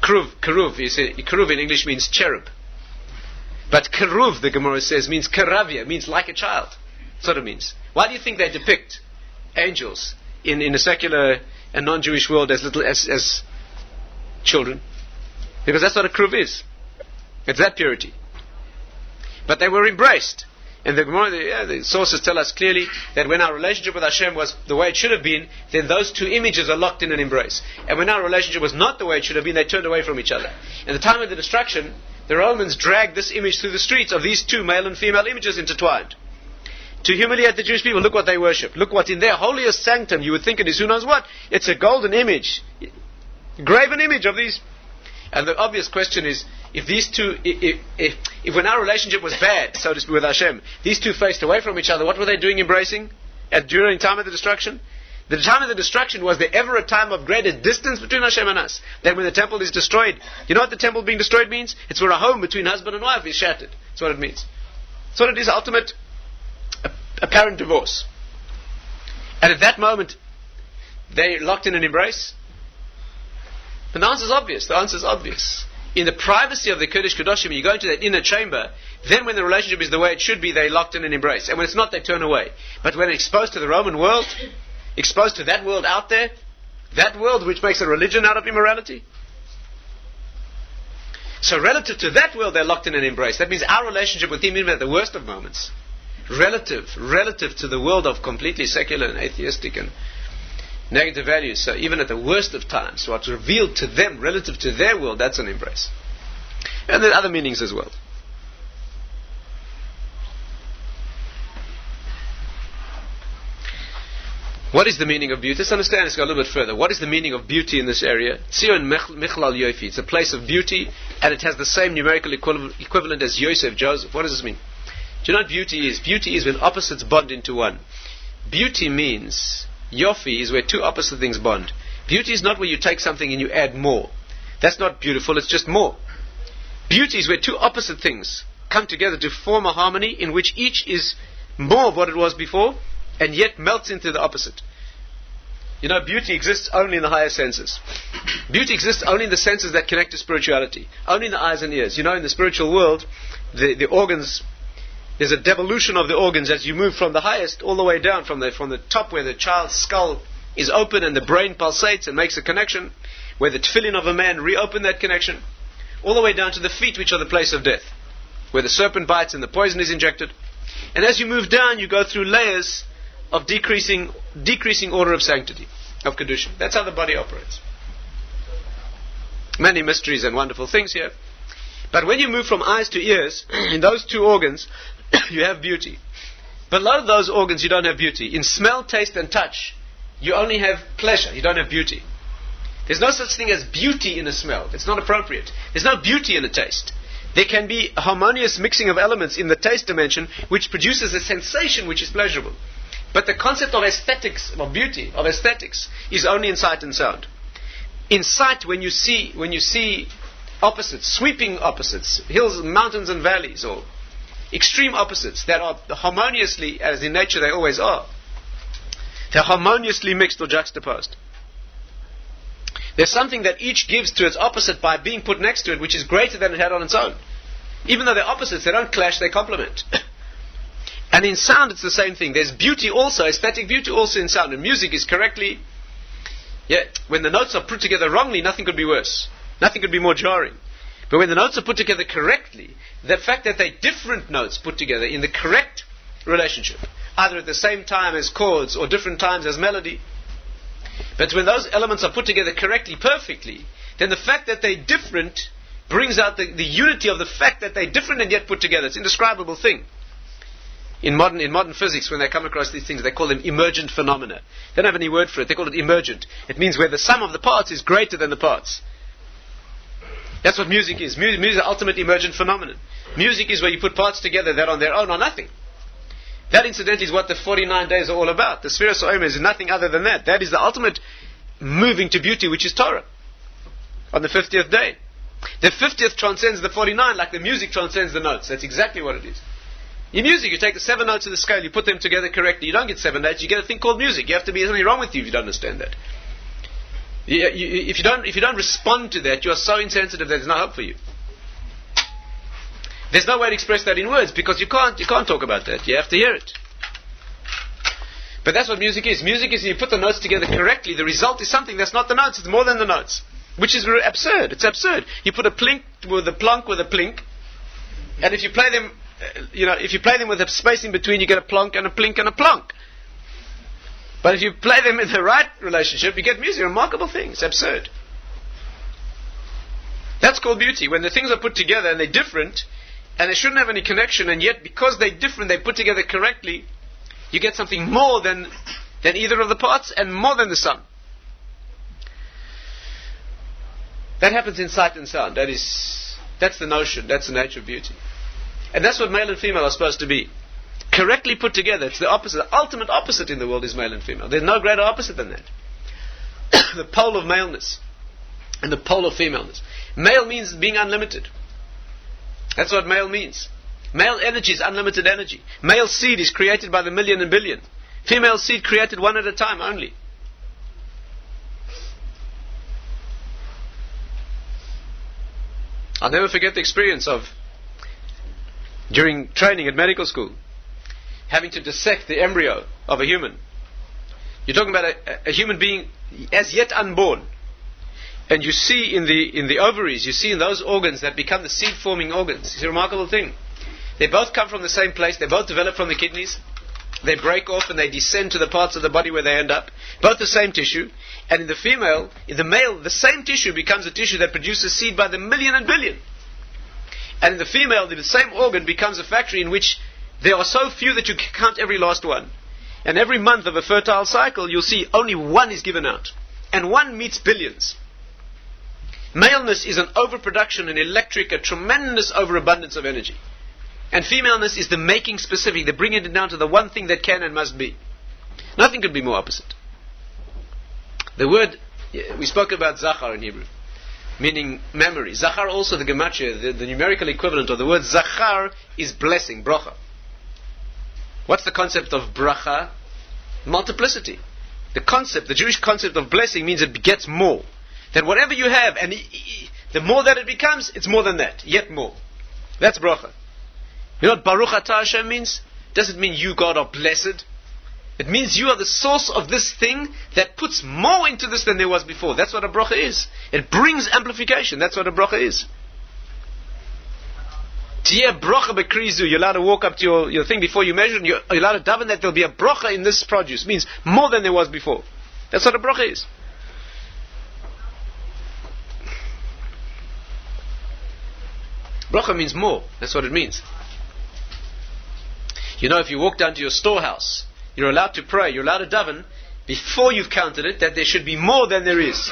Keruv, you say, keruv in English means cherub. But keruv, the Gemara says, means karavia, means like a child. That's what it means. Why do you think they depict angels in a secular and non-Jewish world as children? Because that's what a keruv is. It's that purity. But they were embraced. And the Gemara, the sources tell us clearly that when our relationship with Hashem was the way it should have been, then those two images are locked in an embrace. And when our relationship was not the way it should have been, they turned away from each other. In the time of the destruction, the Romans dragged this image through the streets of these two male and female images intertwined. To humiliate the Jewish people, look what they worship. Look what in their holiest sanctum, you would think it is who knows what. It's a golden image. Graven image of these. And the obvious question is, if these two, if when our relationship was bad, so to speak, with Hashem, these two faced away from each other, what were they doing embracing during the time of the destruction? The time of the destruction, was there ever a time of greater distance between Hashem and us than when the temple is destroyed? You know what the temple being destroyed means? It's where a home between husband and wife is shattered. That's what it means. That's what it is, ultimate apparent divorce. And at that moment, they locked in an embrace. And the answer is obvious. The answer is obvious. In the privacy of the Kodesh Kodashim, you go into that inner chamber, then when the relationship is the way it should be, they locked in an embrace. And when it's not, they turn away. But when exposed to the Roman world, exposed to that world out there, that world which makes a religion out of immorality, so relative to that world, they're locked in an embrace. That means our relationship with Him, even at the worst of moments, relative to the world of completely secular and atheistic and negative values, so even at the worst of times, what's revealed to them relative to their world, that's an embrace. And there are other meanings as well. What is the meaning of beauty? Let's understand, let's go a little bit further. What is the meaning of beauty in this area? Tzion Michlal Yofi. It's a place of beauty, and it has the same numerical equivalent as Yosef, Joseph. What does this mean? Do you know what beauty is? Beauty is when opposites bond into one. Beauty means, Yofi is where two opposite things bond. Beauty is not where you take something and you add more. That's not beautiful, it's just more. Beauty is where two opposite things come together to form a harmony in which each is more of what it was before and yet melts into the opposite. You know, beauty exists only in the higher senses. Beauty exists only in the senses that connect to spirituality. Only in the eyes and ears. You know, in the spiritual world, the organs, there's a devolution of the organs as you move from the highest all the way down, from the top where the child's skull is open and the brain pulsates and makes a connection, where the tefillin of a man reopen that connection, all the way down to the feet, which are the place of death, where the serpent bites and the poison is injected. And as you move down, you go through layers of decreasing order of sanctity, of kedusha. That's how the body operates. Many mysteries and wonderful things here. But when you move from eyes to ears, in those two organs, you have beauty. Below those organs, you don't have beauty. In smell, taste, and touch, you only have pleasure. You don't have beauty. There's no such thing as beauty in a smell. It's not appropriate. There's no beauty in a taste. There can be a harmonious mixing of elements in the taste dimension which produces a sensation which is pleasurable. But the concept of aesthetics, of beauty, of aesthetics, is only in sight and sound. In sight, when you see opposites, sweeping opposites, hills, mountains and valleys, or extreme opposites that are harmoniously, as in nature they always are, they're harmoniously mixed or juxtaposed. There's something that each gives to its opposite by being put next to it, which is greater than it had on its own. Even though they're opposites, they don't clash, they complement. And in sound, it's the same thing. There's beauty also, aesthetic beauty also in sound. And music is correctly, when the notes are put together wrongly, nothing could be worse. Nothing could be more jarring. But when the notes are put together correctly, the fact that they're different notes put together in the correct relationship, either at the same time as chords or different times as melody, but when those elements are put together correctly, perfectly, then the fact that they're different brings out the unity of the fact that they're different and yet put together. It's an indescribable thing. In modern physics, when they come across these things, they call them emergent phenomena. They don't have any word for it. They call it emergent. It means where the sum of the parts is greater than the parts. That's what music is. Music is the ultimate emergent phenomenon. Music is where you put parts together that on their own are nothing. That, incidentally, is what the 49 days are all about. The Sfiras Omer is nothing other than that. That is the ultimate moving to beauty, which is Torah. On the 50th day. The 50th transcends the 49 like the music transcends the notes. That's exactly what it is. In music, you take the 7 notes of the scale, you put them together correctly. You don't get 7 notes, you get a thing called music. You have to be something wrong with you if you don't understand that. If you don't respond to that, you are so insensitive that there's no hope for you. There's no way to express that in words because you can't talk about that. You have to hear it. But that's what music is. Music is, you put the notes together correctly, the result is something that's not the notes, it's more than the notes. Which is absurd. It's absurd. You put a plink with a plonk with a plink, and if you play them, if you play them with a space in between, you get a plonk and a plink and a plonk. But if you play them in the right relationship, you get music. Remarkable thing. It's absurd. That's called beauty. When the things are put together and they're different, and they shouldn't have any connection, and yet because they're different, they're put together correctly, you get something more than either of the parts and more than the sum. That happens in sight and sound. That's the notion. That's the nature of beauty. And that's what male and female are supposed to be. Correctly put together. It's the opposite. The ultimate opposite in the world is male and female. There's no greater opposite than that. The pole of maleness and the pole of femaleness. Male means being unlimited. That's what male means. Male energy is unlimited energy. Male seed is created by the million and billion. Female seed created one at a time only. I'll never forget the experience of, during training at medical school, having to dissect the embryo of a human. You're talking about a human being as yet unborn. And you see in the ovaries, you see in those organs that become the seed-forming organs. It's a remarkable thing. They both come from the same place. They both develop from the kidneys. They break off and they descend to the parts of the body where they end up. Both the same tissue. And in the male, the same tissue becomes a tissue that produces seed by the million and billion. And in the female, the same organ becomes a factory in which there are so few that you can count every last one. And every month of a fertile cycle, you'll see only one is given out. And one meets billions. Maleness is an overproduction, an electric, a tremendous overabundance of energy. And femaleness is the making specific, the bringing it down to the one thing that can and must be. Nothing could be more opposite. The word, we spoke about Zachar in Hebrew, meaning memory. Zachar also, the gematria, the numerical equivalent of the word Zachar is blessing, bracha. What's the concept of bracha? Multiplicity. The Jewish concept of blessing means it begets more. That whatever you have, and the more that it becomes, it's more than that, yet more. That's bracha. You know what Baruch Atah Hashem means? Doesn't mean you, God, are blessed. It means you are the source of this thing that puts more into this than there was before. That's what a bracha is. It brings amplification. That's what a bracha is. Tiyeh bracha bekrizu. You're allowed to walk up to your thing before you measure, and you're allowed to daven that there'll be a bracha in this produce. It means more than there was before. That's what a bracha is. Bracha means more. That's what it means. You know, if you walk down to your storehouse, you're allowed to pray, you're allowed to daven, before you've counted it, that there should be more than there is.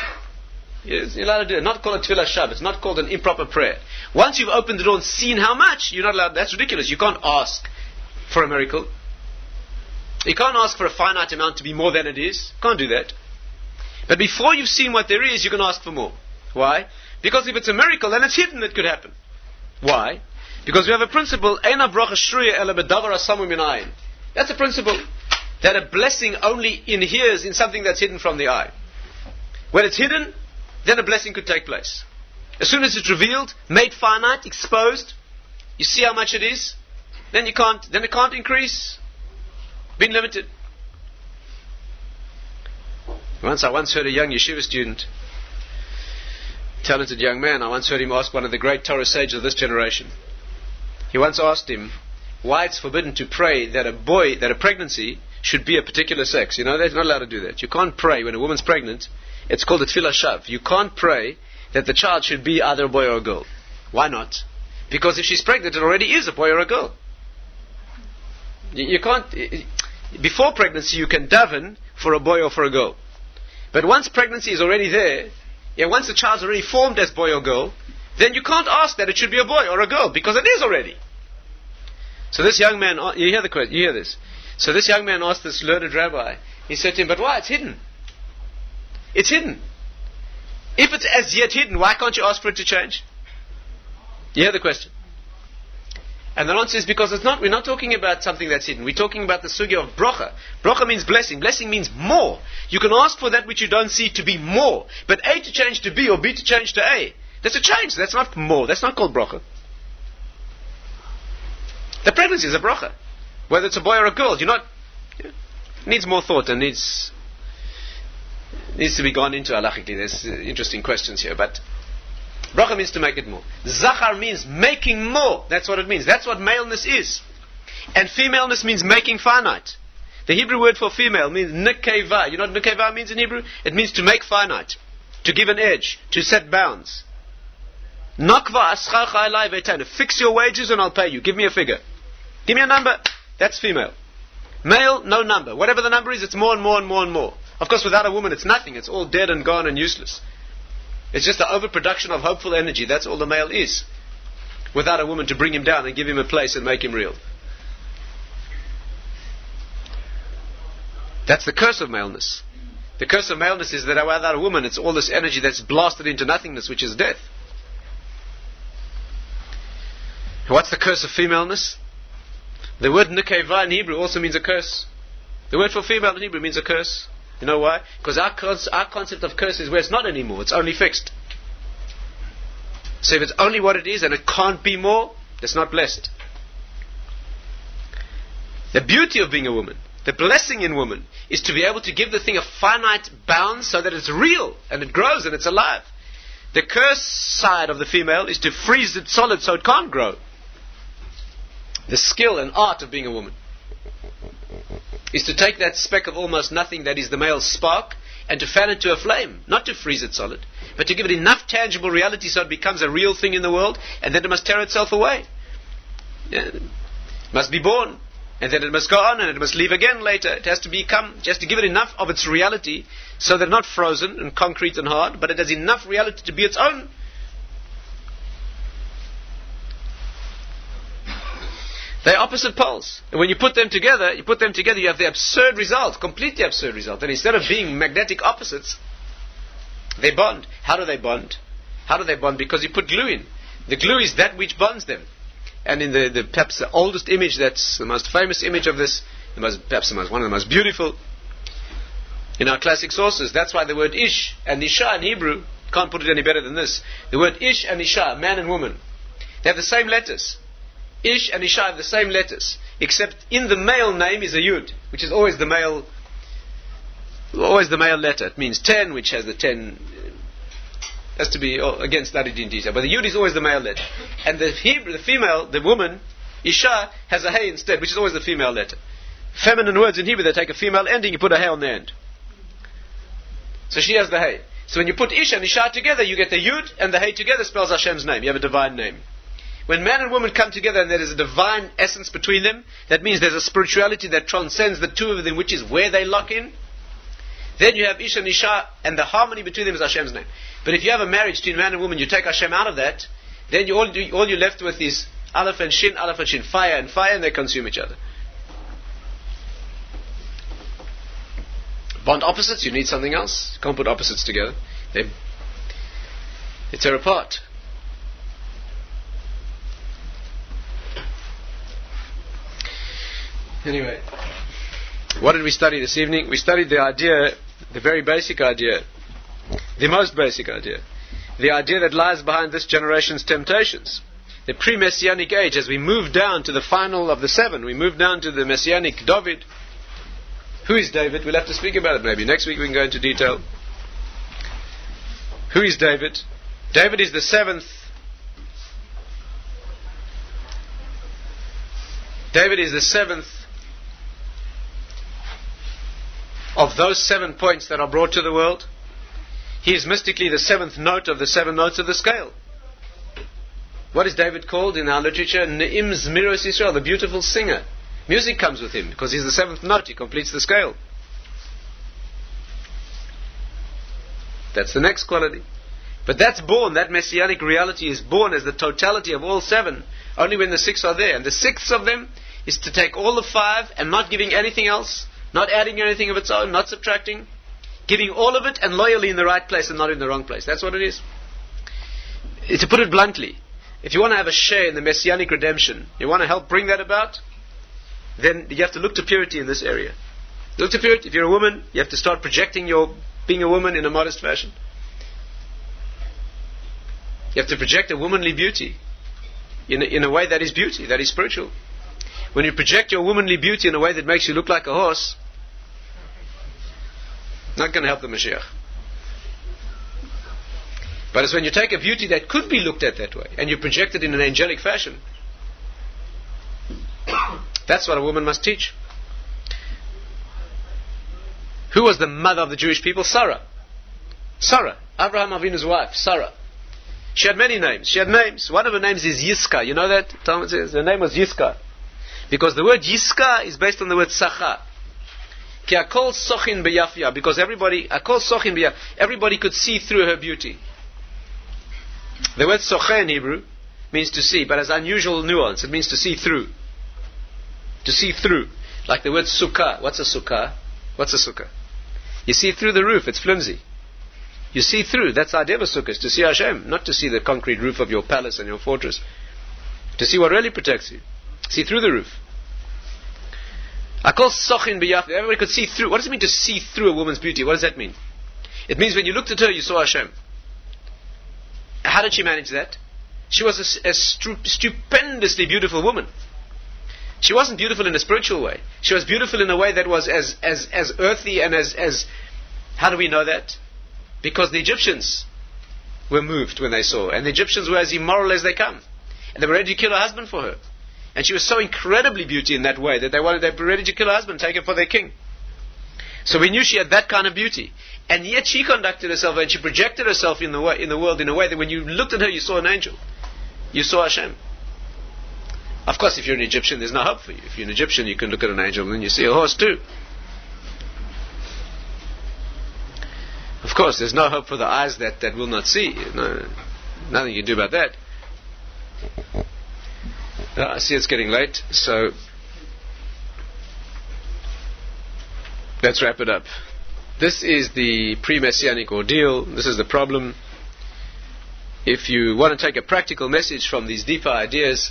You're allowed to do it. Not called a tefillah shav. It's not called an improper prayer. Once you've opened the door and seen how much, you're not allowed. That's ridiculous. You can't ask for a miracle. You can't ask for a finite amount to be more than it is. You can't do that. But before you've seen what there is, you can ask for more. Why? Because if it's a miracle, then it's hidden it could happen. Why? Because we have a principle, Eina bracha shruya ela bedavar hasamu min ayin. That's a principle that a blessing only inheres in something that's hidden from the eye. When it's hidden, then a blessing could take place. As soon as it's revealed, made finite, exposed, you see how much it is, then it can't increase. Been limited. I once heard a young yeshiva student, talented young man, I once heard him ask one of the great Torah sages of this generation. He once asked him why it's forbidden to pray that a pregnancy should be a particular sex. You know, they're not allowed to do that. You can't pray when a woman's pregnant. It's called a tefillah shav. You can't pray that the child should be either a boy or a girl. Why not? Because if she's pregnant, it already is a boy or a girl. You can't. Before pregnancy, you can daven for a boy or for a girl. But once pregnancy is already there, once the child's already formed as boy or girl, then you can't ask that it should be a boy or a girl, because it is already. So this young man, you hear this. So this young man asked this learned rabbi, he said to him, but why? It's hidden. It's hidden. If it's as yet hidden, why can't you ask for it to change? You hear the question? And the answer is because we're not talking about something that's hidden. We're talking about the sugya of bracha. Bracha means blessing. Blessing means more. You can ask for that which you don't see to be more. But A to change to B or B to change to A, that's a change. That's not more. That's not called bracha. The pregnancy is a bracha. Whether it's a boy or a girl, it needs more thought and needs to be gone into halachically. There's interesting questions here, but bracha means to make it more. Zachar means making more. That's what it means. That's what maleness is. And femaleness means making finite. The Hebrew word for female means nekeva. You know what nekeva means in Hebrew? It means to make finite, to give an edge, to set bounds. Nakva ascharcha alai ve'tana. Fix your wages and I'll pay you. Give me a figure. Give me a number. That's female. Male, no number. Whatever the number is, it's more and more and more and more. Of course, without a woman, it's nothing. It's all dead and gone and useless. It's just the overproduction of hopeful energy. That's all the male is. Without a woman to bring him down and give him a place and make him real. That's the curse of maleness. The curse of maleness is that without a woman, it's all this energy that's blasted into nothingness, which is death. What's the curse of femaleness? The word nekeva in Hebrew also means a curse. The word for female in Hebrew means a curse. You know why? Because our concept of curse is where it's not anymore. It's only fixed. So if it's only what it is and it can't be more, it's not blessed. The beauty of being a woman, the blessing in woman, is to be able to give the thing a finite bound so that it's real and it grows and it's alive. The curse side of the female is to freeze it solid so it can't grow. The skill and art of being a woman is to take that speck of almost nothing that is the male spark and to fan it to a flame, not to freeze it solid, but to give it enough tangible reality so it becomes a real thing in the world, and then it must tear itself away. It must be born, and then it must go on, and it must leave again later. It has to become, just to give it enough of its reality so that it's not frozen and concrete and hard, but it has enough reality to be its own. They're opposite poles. And when you put them together, you have the absurd result, completely absurd result. And instead of being magnetic opposites, they bond. How do they bond? Because you put glue in. The glue is that which bonds them. And in the perhaps the oldest image, that's the most famous image of this, one of the most beautiful in our classic sources. That's why the word ish and isha in Hebrew, can't put it any better than this. The word ish and isha, man and woman, they have the same letters. Ish and Isha have the same letters, except in the male name is a Yud, which is always the male letter. It means 10, which has the 10, has to be again studied in detail. But the Yud is always the male letter. And the female, the woman, Isha, has a Hey instead, which is always the female letter. Feminine words in Hebrew, they take a female ending, you put a Hey on the end. So she has the Hey. So when you put Ish and Isha together, you get the Yud, and the Hey together spells Hashem's name. You have a divine name. When man and woman come together and there is a divine essence between them, that means there's a spirituality that transcends the two of them, which is where they lock in, then you have Ish and Isha, and the harmony between them is Hashem's name. But if you have a marriage between man and woman, you take Hashem out of that, then all you're left with is Aleph and Shin, fire, and they consume each other. Bond opposites, you need something else. You can't put opposites together. They tear apart. Anyway, what did we study this evening? We studied the idea, the very basic idea, the most basic idea, the idea that lies behind this generation's temptations. The pre-Messianic age, as we move down to the final of the seven, we move down to the Messianic David. Who is David? We'll have to speak about it maybe. Next week we can go into detail. Who is David? David is the seventh. David is the seventh of those 7 points that are brought to the world. He is mystically the seventh note of the 7 notes of the scale. What is David called in our literature? Ne'im Zmiros Yisrael, the beautiful singer. Music comes with him because he's the 7th note. He completes the scale. That's the next quality. But that's born, that messianic reality is born as the totality of all 7, only when the 6 are there. And the 6th of them is to take all the 5 and not giving anything else, not adding anything of its own, not subtracting, giving all of it and loyally in the right place and not in the wrong place. That's what it is. To put it bluntly, if you want to have a share in the messianic redemption, you want to help bring that about, then you have to look to purity in this area. Look to purity. If you're a woman, you have to start projecting your being a woman in a modest fashion. You have to project a womanly beauty in a way that is beauty, that is spiritual. When you project your womanly beauty in a way that makes you look like a horse, not going to help the Mashiach. But it's when you take a beauty that could be looked at that way and you project it in an angelic fashion. That's what a woman must teach. Who was the mother of the Jewish people? Sarah. Sarah, Abraham Avinu's wife, Sarah. She had many names. She had names. One of her names is Yiska. You know that? Talmud says her name was Yiska. Because the word Yiska is based on the word Sacha. Ki akol sochin beyafia. Because everybody could see through her beauty. The word socha in Hebrew means to see, but has unusual nuance. It means to see through. To see through. Like the word sukkah. What's a sukkah? What's a sukkah? You see through the roof. It's flimsy. You see through. That's the idea of a sukkah, is to see Hashem, not to see the concrete roof of your palace and your fortress. To see what really protects you. See through the roof. Akol sochin b'yaf. Everybody could see through. What does it mean to see through a woman's beauty? What does that mean? It means when you looked at her, you saw Hashem. How did she manage that? She was a stupendously beautiful woman. She wasn't beautiful in a spiritual way. She was beautiful in a way that was as earthy and as how do we know that? Because the Egyptians were moved when they saw her. And the Egyptians were as immoral as they come. And they were ready to kill her husband for her. And she was so incredibly beauty in that way that they were ready to kill her husband, take her for their king. So we knew she had that kind of beauty. And yet she conducted herself and she projected herself in the world in a way that when you looked at her, you saw an angel. You saw Hashem. Of course, if you're an Egyptian, there's no hope for you. If you're an Egyptian, you can look at an angel and then you see a horse too. Of course, there's no hope for the eyes that will not see. No, nothing you can do about that. I see it's getting late, so let's wrap it up. This is the pre-Messianic ordeal. This is the problem. If you want to take a practical message from these deeper ideas,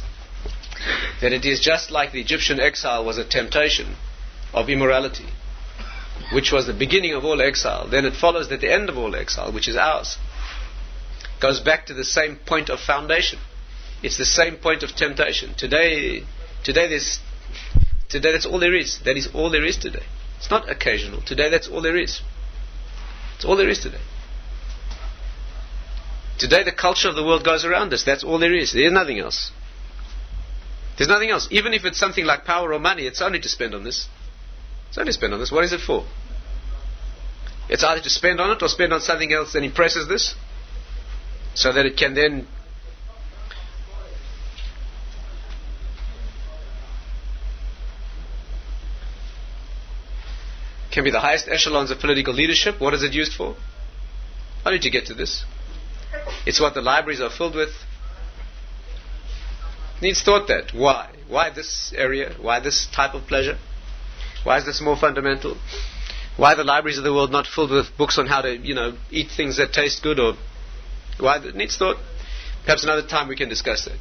that it is just like the Egyptian exile was a temptation of immorality, which was the beginning of all exile, then it follows that the end of all exile, which is ours, goes back to the same point of foundation. It's the same point of temptation. Today that's all there is. That is all there is today. It's not occasional. Today that's all there is. It's all there is today. Today the culture of the world goes around us. That's all there is. There's nothing else. There's nothing else. Even if it's something like power or money, it's only to spend on this. It's only to spend on this. What is it for? It's either to spend on it or spend on something else that impresses this, so that it can then can be the highest echelons of political leadership. What is it used for? How did you get to this? It's what the libraries are filled with. Needs thought that. Why? Why this area? Why this type of pleasure? Why is this more fundamental? Why the libraries of the world not filled with books on how to, eat things that taste good? Or why? It needs thought. Perhaps another time we can discuss that.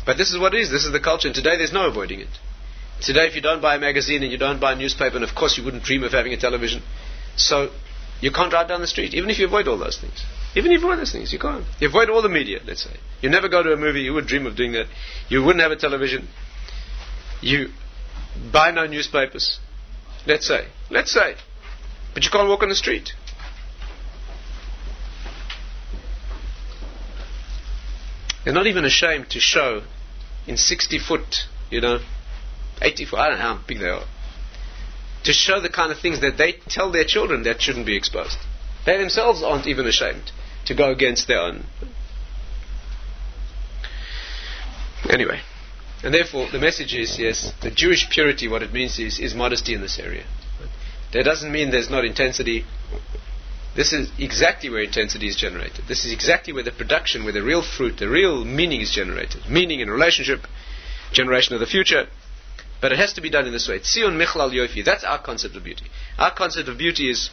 But this is what it is. This is the culture. And today there's no avoiding it. Today if you don't buy a magazine and you don't buy a newspaper, and of course you wouldn't dream of having a television, so you can't drive down the street, even if you avoid all those things. Even if you avoid those things, you can't. You avoid all the media, let's say. You never go to a movie, you would dream of doing that. You wouldn't have a television. You buy no newspapers. Let's say. But you can't walk on the street. They're not even ashamed to show in 60 foot, 80 foot, I don't know how big they are, to show the kind of things that they tell their children that shouldn't be exposed. They themselves aren't even ashamed to go against their own. Anyway, and therefore the message is, yes, the Jewish purity, what it means is modesty in this area. That doesn't mean there's not intensity. This is exactly where intensity is generated. This is exactly where the production, where the real fruit, the real meaning is generated. Meaning in relationship, generation of the future. But it has to be done in this way. Tzion Michlal Yofi. That's our concept of beauty. Our concept of beauty is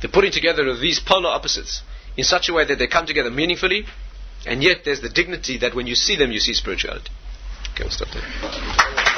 the putting together of these polar opposites in such a way that they come together meaningfully, and yet there's the dignity that when you see them, you see spirituality. Okay, we'll stop there.